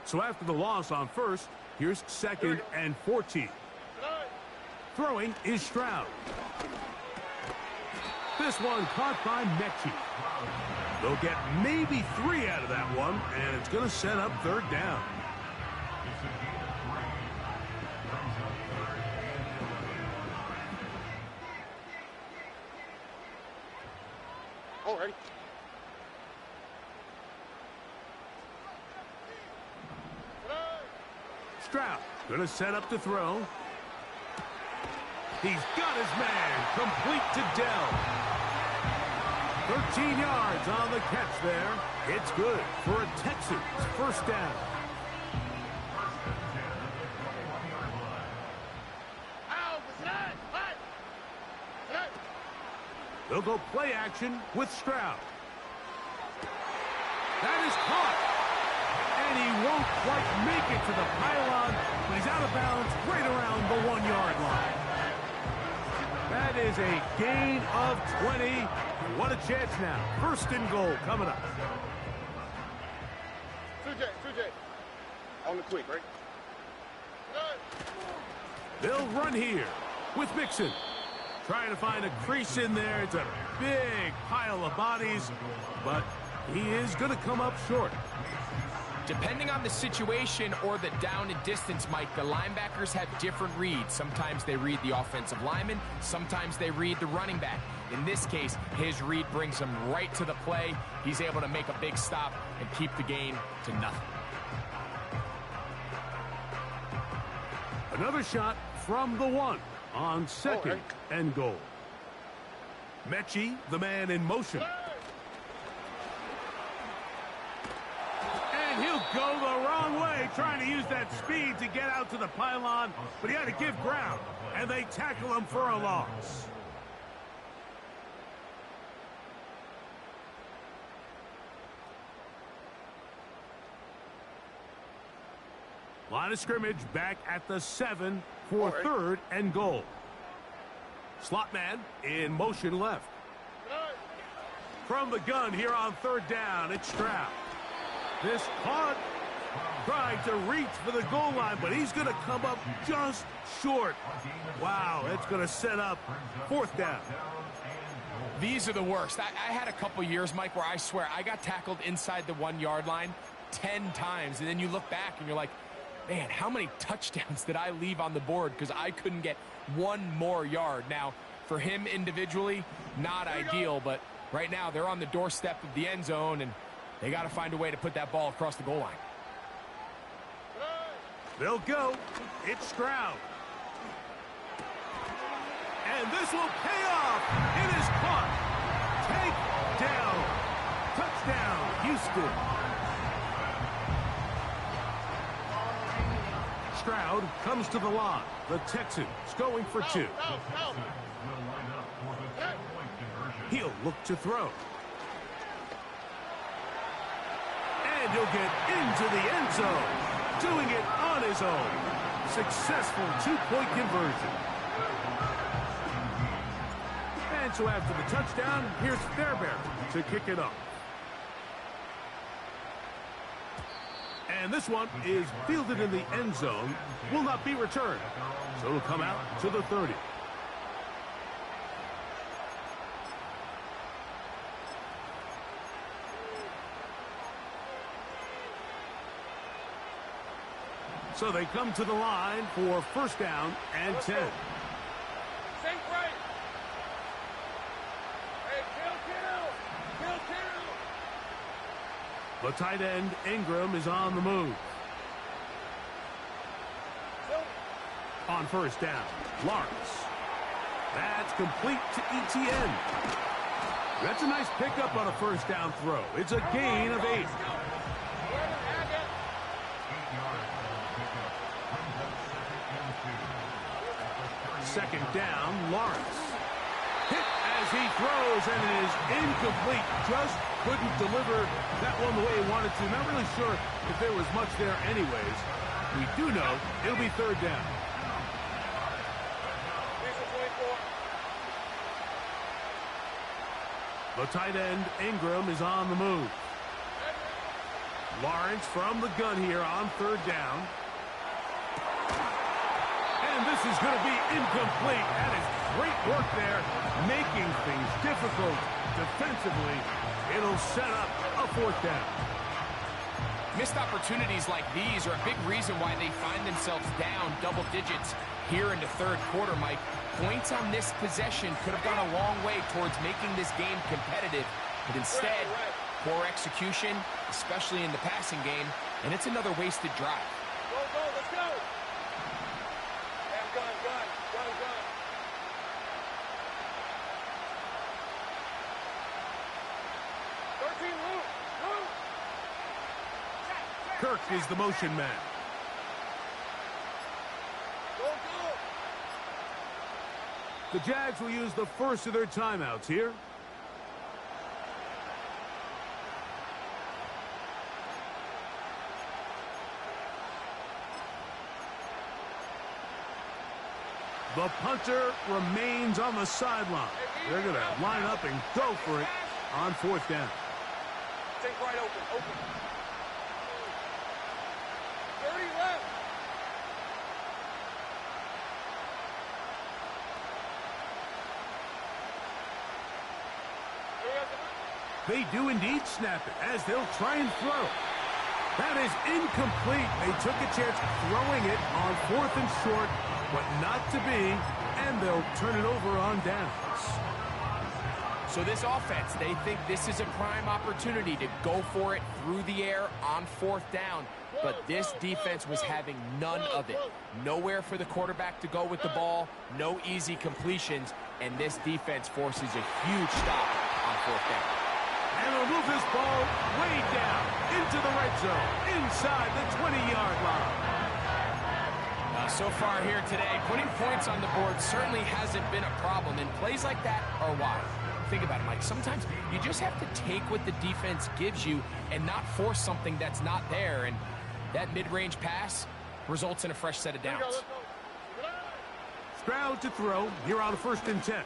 So after the loss on 1st, here's 2nd and 14. Throwing is Stroud. This one caught by Mechie. They'll get maybe 3 out of that one, and it's going to set up 3rd down. All right. Stroud going to set up to throw. He's got his man, complete to Dell. 13 yards on the catch there. It's good for a Texans 1st down. They'll go play action with Stroud. That is caught. And he won't quite make it to the pylon, but he's out of bounds right around the 1-yard line. That is a gain of 20. What a chance now. 1st and goal coming up. Sujay. On the quick, right? They'll run here with Mixon. Trying to find a crease in there. It's a big pile of bodies, but he is going to come up short. Depending on the situation or the down and distance, Mike, the linebackers have different reads. Sometimes they read the offensive lineman. Sometimes they read the running back. In this case, his read brings him right to the play. He's able to make a big stop and keep the gain to nothing. Another shot from the 1 on 2nd and goal. Mechie, the man in motion. And he'll go the wrong way, trying to use that speed to get out to the pylon, but he had to give ground, and they tackle him for a loss. Line of scrimmage back at the 7 for 3rd and goal. Slot man in motion left. From the gun here on third down, it's Stroud. This punt trying to reach for the goal line, but he's going to come up just short. Wow, that's going to set up fourth down. These are the worst. I had a couple years, Mike, where I swear I got tackled inside the 1 yard line 10 times, and then you look back and you're like, man, how many touchdowns did I leave on the board because I couldn't get one more yard? Now, for him individually, not ideal, but right now they're on the doorstep of the end zone, and they got to find a way to put that ball across the goal line. They'll go. It's Stroud. And this will pay off. It is caught. Take down. Touchdown, Houston. Stroud comes to the line. The Texans going for two. He'll look to throw. And he'll get into the end zone. Doing it on his own. Successful two-point conversion. And so after the touchdown, here's Fairbairn to kick it up. And this one is fielded in the end zone. Will not be returned. So it'll come out to the 30. So they come to the line for first down and 10. Sink right. Hey, kill. The tight end, Ingram, is on the move. On first down, Lawrence. That's complete to ETN. That's a nice pickup on a first down throw. It's a gain of 8. Second down, Lawrence. Hit as he throws, and it is incomplete. Just couldn't deliver that one the way he wanted to. Not really sure if there was much there anyways. We do know it'll be third down. The tight end, Ingram, is on the move. Lawrence from the gun here on third down. And this is going to be incomplete. That is great work there, making things difficult defensively. It'll set up a fourth down. Missed opportunities like these are a big reason why they find themselves down double digits here in the third quarter, Mike. Points on this possession could have gone a long way towards making this game competitive, but instead, poor execution, especially in the passing game, and it's another wasted drive. Go, let's go. Gun. 13, Luke. Kirk is the motion man. Go. The Jags will use the first of their timeouts here. The punter remains on the sideline. They're going to line up and go for it on fourth down. Take right open. 30 left. They do indeed snap it as they'll try and throw. That is incomplete. They took a chance throwing it on fourth and short, but not to be, and they'll turn it over on downs. So this offense, they think this is a prime opportunity to go for it through the air on fourth down, but this defense was having none of it. Nowhere for the quarterback to go with the ball, no easy completions, and this defense forces a huge stop on fourth down. And they'll move this ball way down into the red zone, inside the 20-yard line. So far here today, putting points on the board certainly hasn't been a problem, and plays like that are why. Think about it, Mike. Sometimes you just have to take what the defense gives you and not force something that's not there, and that mid-range pass results in a fresh set of downs. Stroud to throw here on a 1st and 10.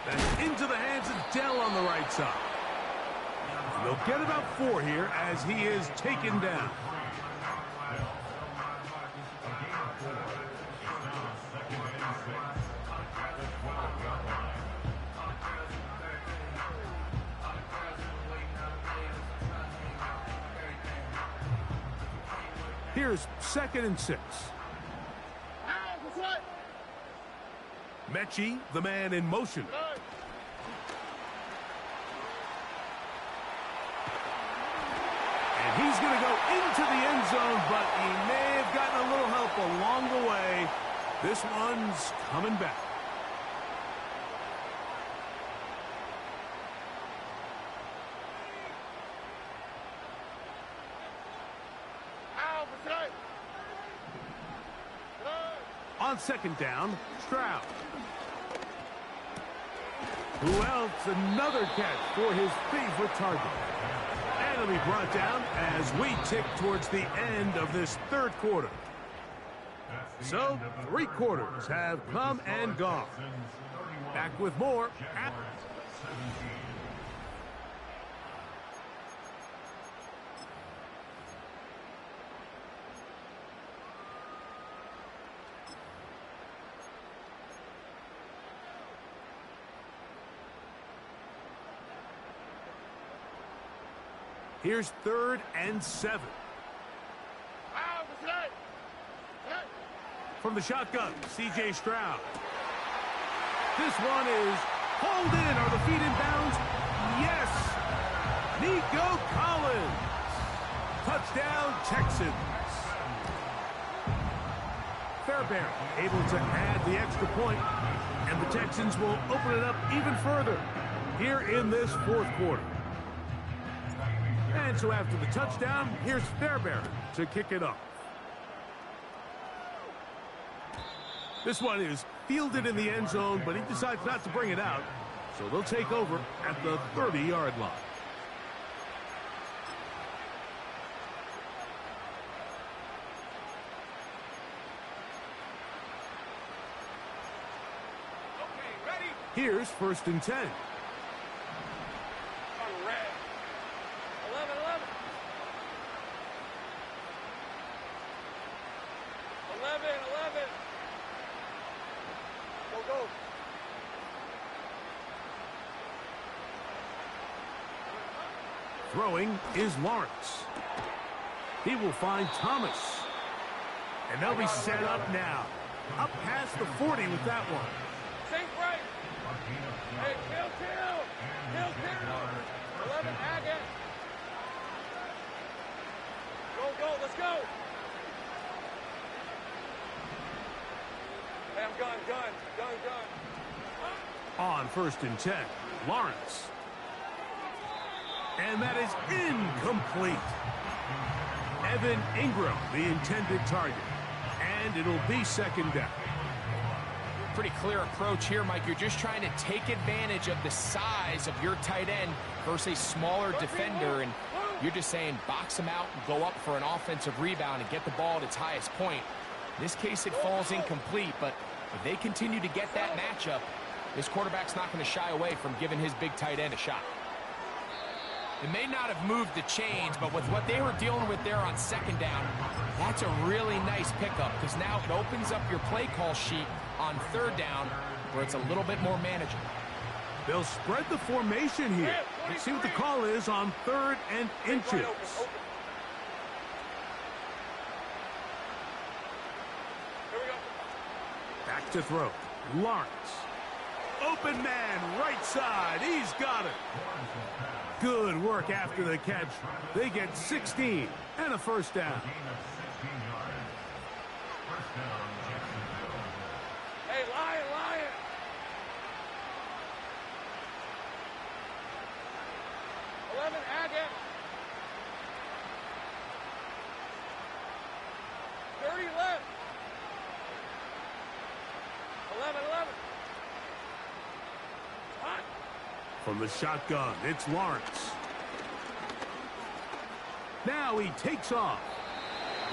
That's into the hands of Dell on the right side. They'll get about 4 here as he is taken down. Here's 2nd and 6. Mechie, the man in motion. And he's going to go into the end zone, but he may have gotten a little help along the way. This one's coming back. On 2nd down, Stroud. Who else? Another catch for his favorite target. And it'll be brought down as we tick towards the end of this 3rd quarter. So, 3 quarters have come and gone. Back with more. Here's 3rd and 7. From the shotgun, C.J. Stroud. This one is hauled in. Are the feet in bounds? Yes! Nico Collins. Touchdown, Texans. Fairbairn able to add the extra point, and the Texans will open it up even further here in this 4th quarter. And so after the touchdown, here's Fairbairn to kick it off. This one is fielded in the end zone, but he decides not to bring it out. So they'll take over at the 30-yard line. Okay, ready? Here's 1st and 10. 11. Go. Throwing is Lawrence. He will find Thomas. And they'll be set up now. Up past the 40 with that one. Sink right. Hey, kill. 11, AGS. Go, let's go. Hey, I'm gun. On 1st and 10, Lawrence. And that is incomplete. Evan Ingram, the intended target. And it'll be 2nd down. Pretty clear approach here, Mike. You're just trying to take advantage of the size of your tight end versus a smaller defender, and you're just saying box him out and go up for an offensive rebound and get the ball at its highest point. In this case, it falls incomplete, but if they continue to get that matchup, this quarterback's not going to shy away from giving his big tight end a shot. It may not have moved the chains, but with what they were dealing with there on 2nd down, that's a really nice pickup because now it opens up your play call sheet on 3rd down where it's a little bit more manageable. They'll spread the formation here. Let's see what the call is on 3rd and inches. Back to throw. Lawrence. Open man, right side. He's got it. Good work after the catch. They get 16 and a 1st down. Hey, Lion. 11, AGS. 30 left. 11. Hot. From the shotgun, it's Lawrence. Now he takes off.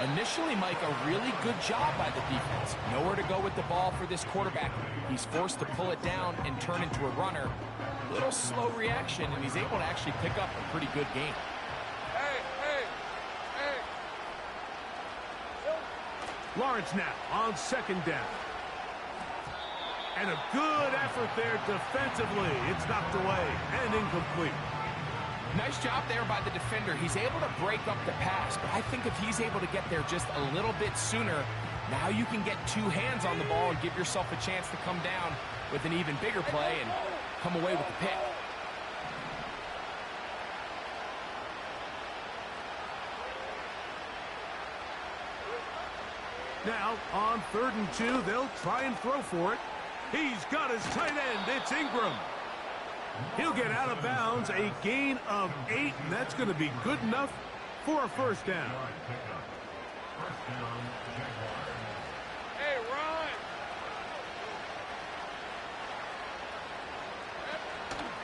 Initially, Mike, a really good job by the defense. Nowhere to go with the ball for this quarterback. He's forced to pull it down and turn into a runner. Little slow reaction, and he's able to actually pick up a pretty good game. Lawrence now on second down. And a good effort there defensively. It's knocked away and incomplete. Nice job there by the defender. He's able to break up the pass, but I think if he's able to get there just a little bit sooner, now you can get two hands on the ball and give yourself a chance to come down with an even bigger play and come away with the pick. Now, on 3rd and 2, they'll try and throw for it. He's got his tight end. It's Ingram. He'll get out of bounds, a gain of 8, and that's going to be good enough for a first down. Hey, Ron!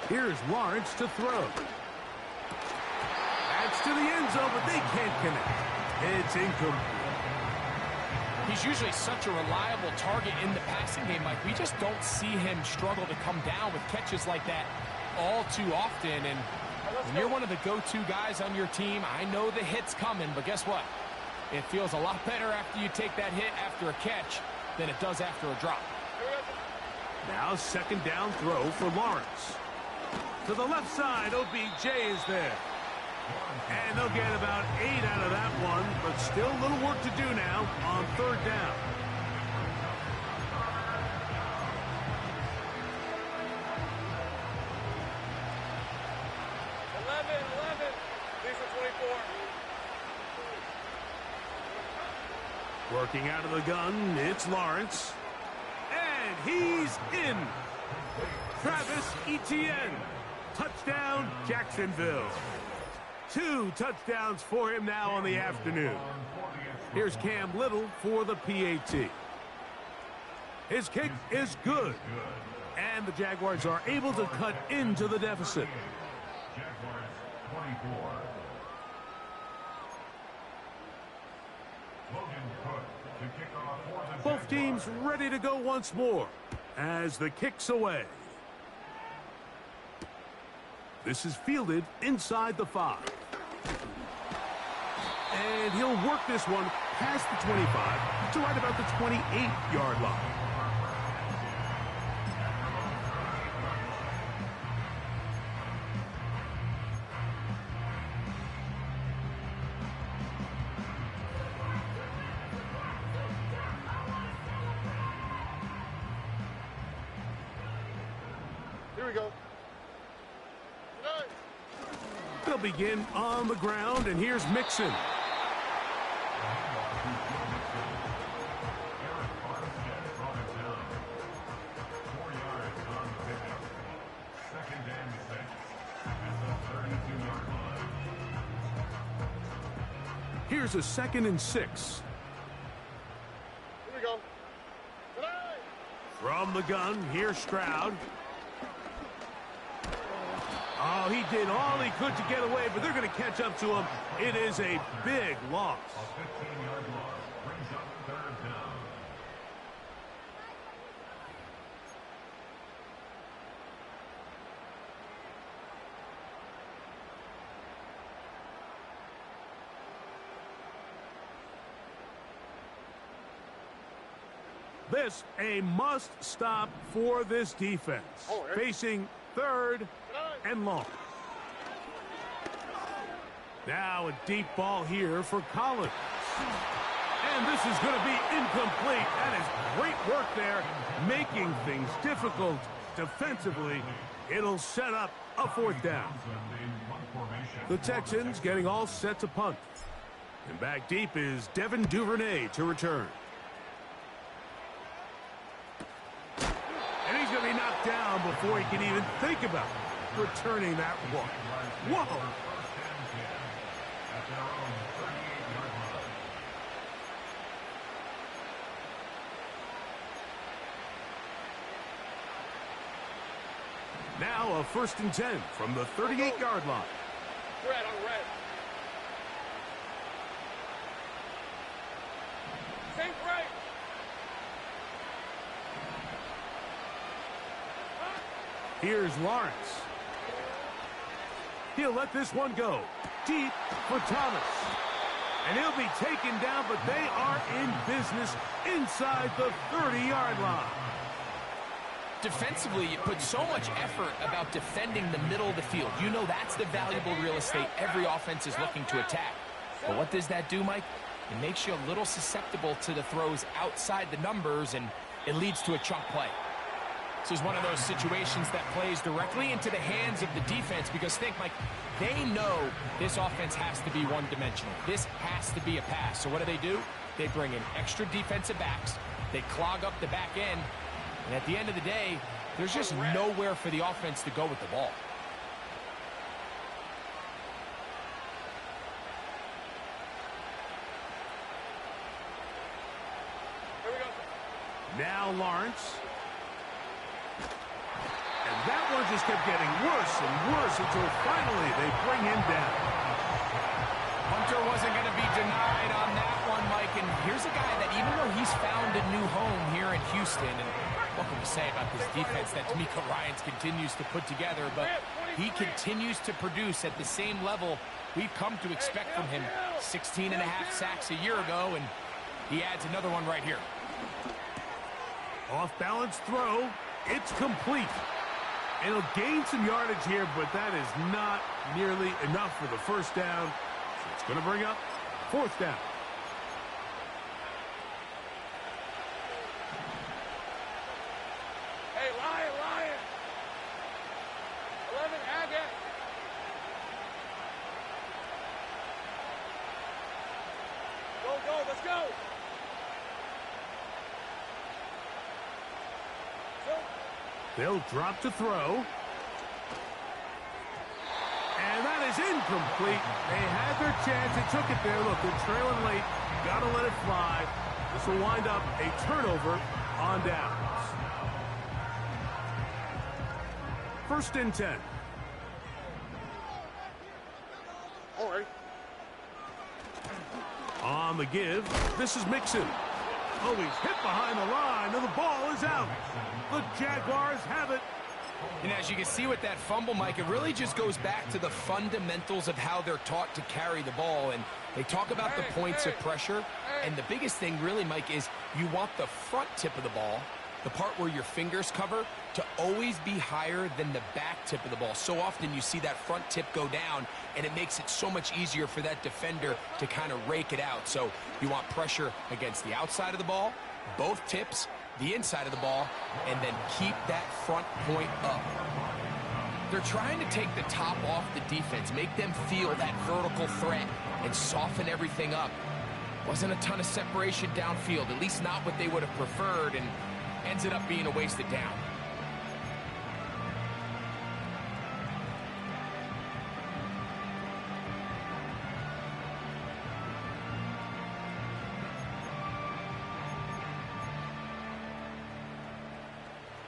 Here's Lawrence to throw. That's to the end zone, but they can't connect. It's incomplete. He's usually such a reliable target in the passing game, Mike. We just don't see him struggle to come down with catches like that all too often. And when you're one of the go-to guys on your team, I know the hit's coming, but guess what? It feels a lot better after you take that hit after a catch than it does after a drop. Now second down throw for Lawrence. To the left side, OBJ is there. And they'll get about 8 out of that one, but still a little work to do now on 3rd down. Working out of the gun, it's Lawrence. And he's in. Travis Etienne. Touchdown, Jacksonville. 2 touchdowns for him now on the afternoon. Here's Cam Little for the PAT. His kick is good. And the Jaguars are able to cut into the deficit. Both teams ready to go once more as the kick's away. This is fielded inside the 5. And he'll work this one past the 25 to right about the 28-yard line. Here we go. They'll begin on the ground, and here's Mixon. Here's a 2nd and 6. Here we go. From the gun, here's Stroud. Oh, he did all he could to get away, but they're going to catch up to him. It is a big loss. A 15-yard loss brings up 3rd down. This a must-stop for this defense. Facing 3rd and long. Now a deep ball here for Collins. And this is going to be incomplete. That is great work there, making things difficult defensively. It'll set up a 4th down. The Texans getting all set to punt. And back deep is Devin Duvernay to return. And he's going to be knocked down before he can even think about returning that one. Whoa! Now a 1st and 10 from the 38-yard line. Red on red. Think right. Here's Lawrence. He'll let this one go. Deep for Thomas. And he'll be taken down, but they are in business inside the 30-yard line. Defensively, you put so much effort about defending the middle of the field. You know that's the valuable real estate every offense is looking to attack. But what does that do, Mike? It makes you a little susceptible to the throws outside the numbers, and it leads to a chunk play. This is one of those situations that plays directly into the hands of the defense because think, Mike, they know this offense has to be one-dimensional. This has to be a pass. So what do? They bring in extra defensive backs. They clog up the back end. And at the end of the day, there's just nowhere for the offense to go with the ball. Here we go. Now Lawrence. And that one just kept getting worse and worse until finally they bring him down. Hunter wasn't going to be denied on that one, Mike. And here's a guy that even though he's found a new home here in Houston, and what can we say about this defense that D'Amico Ryans continues to put together, but he continues to produce at the same level we've come to expect from him. 16.5 sacks a year ago, and he adds another one right here. Off-balance throw. It's complete. And he'll gain some yardage here, but that is not nearly enough for the first down. So it's going to bring up 4th down. Hey, Lion. 11, AGS. Go, let's go. They'll drop to throw. And that is incomplete. They had their chance. They took it there. Look, they're trailing late. Got to let it fly. This will wind up a turnover on downs. 1st and 10. All right. On the give, this is Mixon. Oh, he's hit behind the line, and the ball is out. The Jaguars have it. And as you can see with that fumble, Mike, it really just goes back to the fundamentals of how they're taught to carry the ball. And they talk about the points of pressure. And the biggest thing really, Mike, is you want the front tip of the ball, the part where your fingers cover, to always be higher than the back tip of the ball. So often you see that front tip go down, and it makes it so much easier for that defender to kind of rake it out. So you want pressure against the outside of the ball, both tips, the inside of the ball, and then keep that front point up. They're trying to take the top off the defense, make them feel that vertical threat, and soften everything up. Wasn't a ton of separation downfield, at least not what they would have preferred, and ends it up being a wasted down.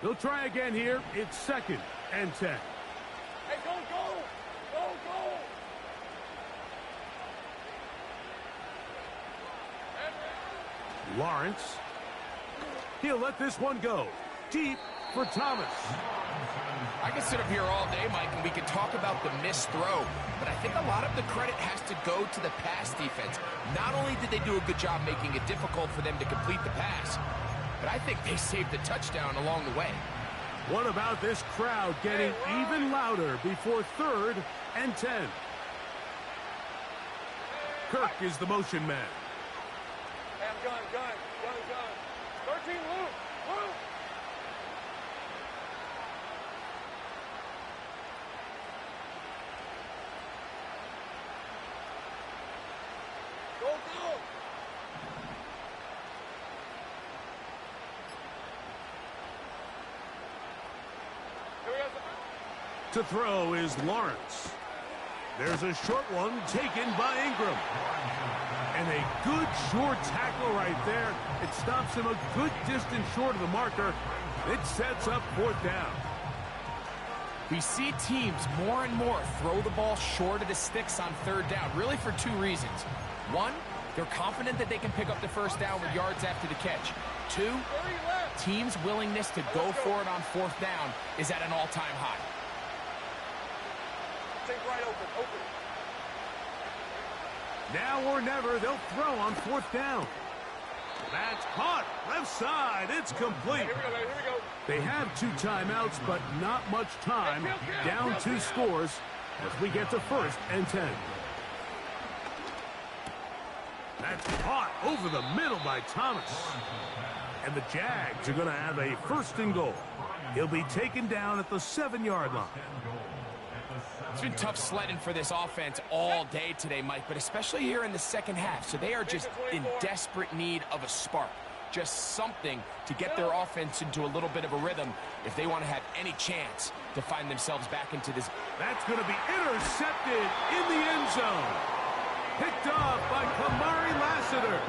They'll try again here. It's 2nd and 10. Hey, go. Lawrence. He'll let this one go. Deep for Thomas. I can sit up here all day, Mike, and we can talk about the missed throw, but I think a lot of the credit has to go to the pass defense. Not only did they do a good job making it difficult for them to complete the pass, but I think they saved the touchdown along the way. What about this crowd getting even louder before 3rd and 10? Kirk is the motion man. Hey, I'm gun. 13, Luke. Go. Here we go. To throw is Lawrence. There's a short one taken by Ingram. And a good short tackle right there. It stops him a good distance short of the marker. It sets up 4th down. We see teams more and more throw the ball short of the sticks on 3rd down, really for 2 reasons. One, They're confident that they can pick up the first down with yards after the catch. 2, teams' willingness to go for it on fourth down is at an all-time high. Take right open. Now or never, they'll throw on fourth down. That's caught. Left side. It's complete. Here we go. They have 2 timeouts, but not much time. Down 2 scores as we get to 1st and 10. That's caught over the middle by Thomas. And the Jags are going to have a 1st and goal. He'll be taken down at the 7-yard line. It's been tough sledding for this offense all day today, Mike, but especially here in the second half. So they are just in desperate need of a spark. Just something to get their offense into a little bit of a rhythm if they want to have any chance to find themselves back into this. That's going to be intercepted in the end zone. Picked off by Kamari Lassiter.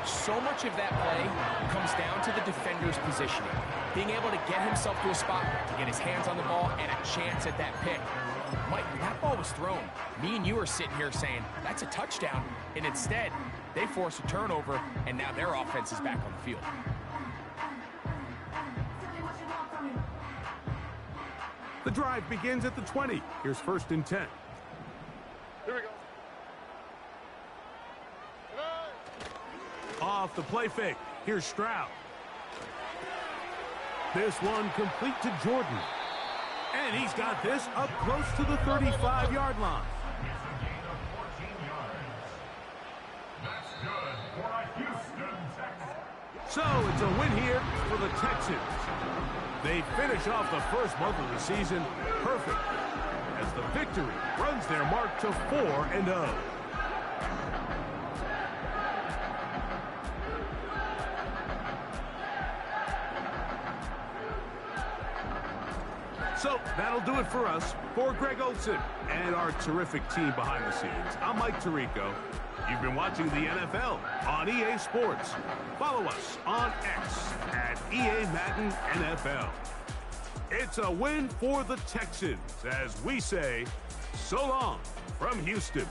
So much of that play comes down to the defender's positioning. Being able to get himself to a spot, to get his hands on the ball, and a chance at that pick. Mike, when that ball was thrown, me and you are sitting here saying, that's a touchdown. And instead, they force a turnover, and now their offense is back on the field. The drive begins at the 20. Here's 1st and 10. Here we go. Off the play fake. Here's Stroud. This one complete to Jordan. And he's got this up close to the 35-yard line. It's a gain of 14 yards. That's good for a Houston Texans. So it's a win here for the Texans. They finish off the first month of the season perfect as the victory runs their mark to 4-0. So that'll do it for us. For Greg Olson and our terrific team behind the scenes, I'm Mike Tirico. You've been watching the NFL on EA Sports. Follow us on X at EA Madden NFL. It's a win for the Texans as we say so long from Houston.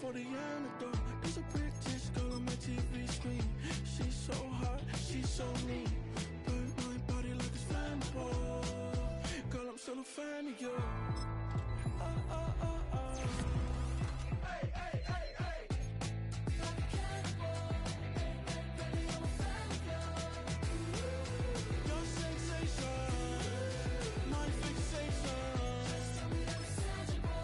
For the antidote, there's a British girl on my TV screen. She's so hot, she's so mean. Burn my body like it's flammable. Girl, I'm still a fan of you. Hey, hey, hey, hey. Like a cannibal. Baby, I'm a fan of you. Your sensation, my fixation. Just tell me that it's tangible.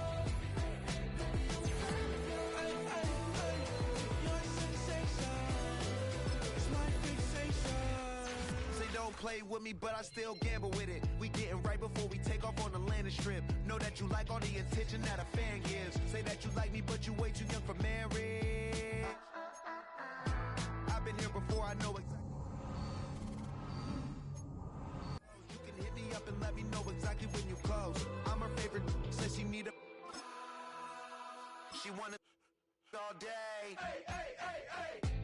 Play with me, but I still gamble with it. We getting right before we take off on the landing strip. Know that you like all the attention that a fan gives. Say that you like me, but you way too young for marriage. I've been here before, I know exactly. You can hit me up and let me know exactly when you close. I'm her favorite, says she need a. She wanna all day. Hey, hey, hey, hey.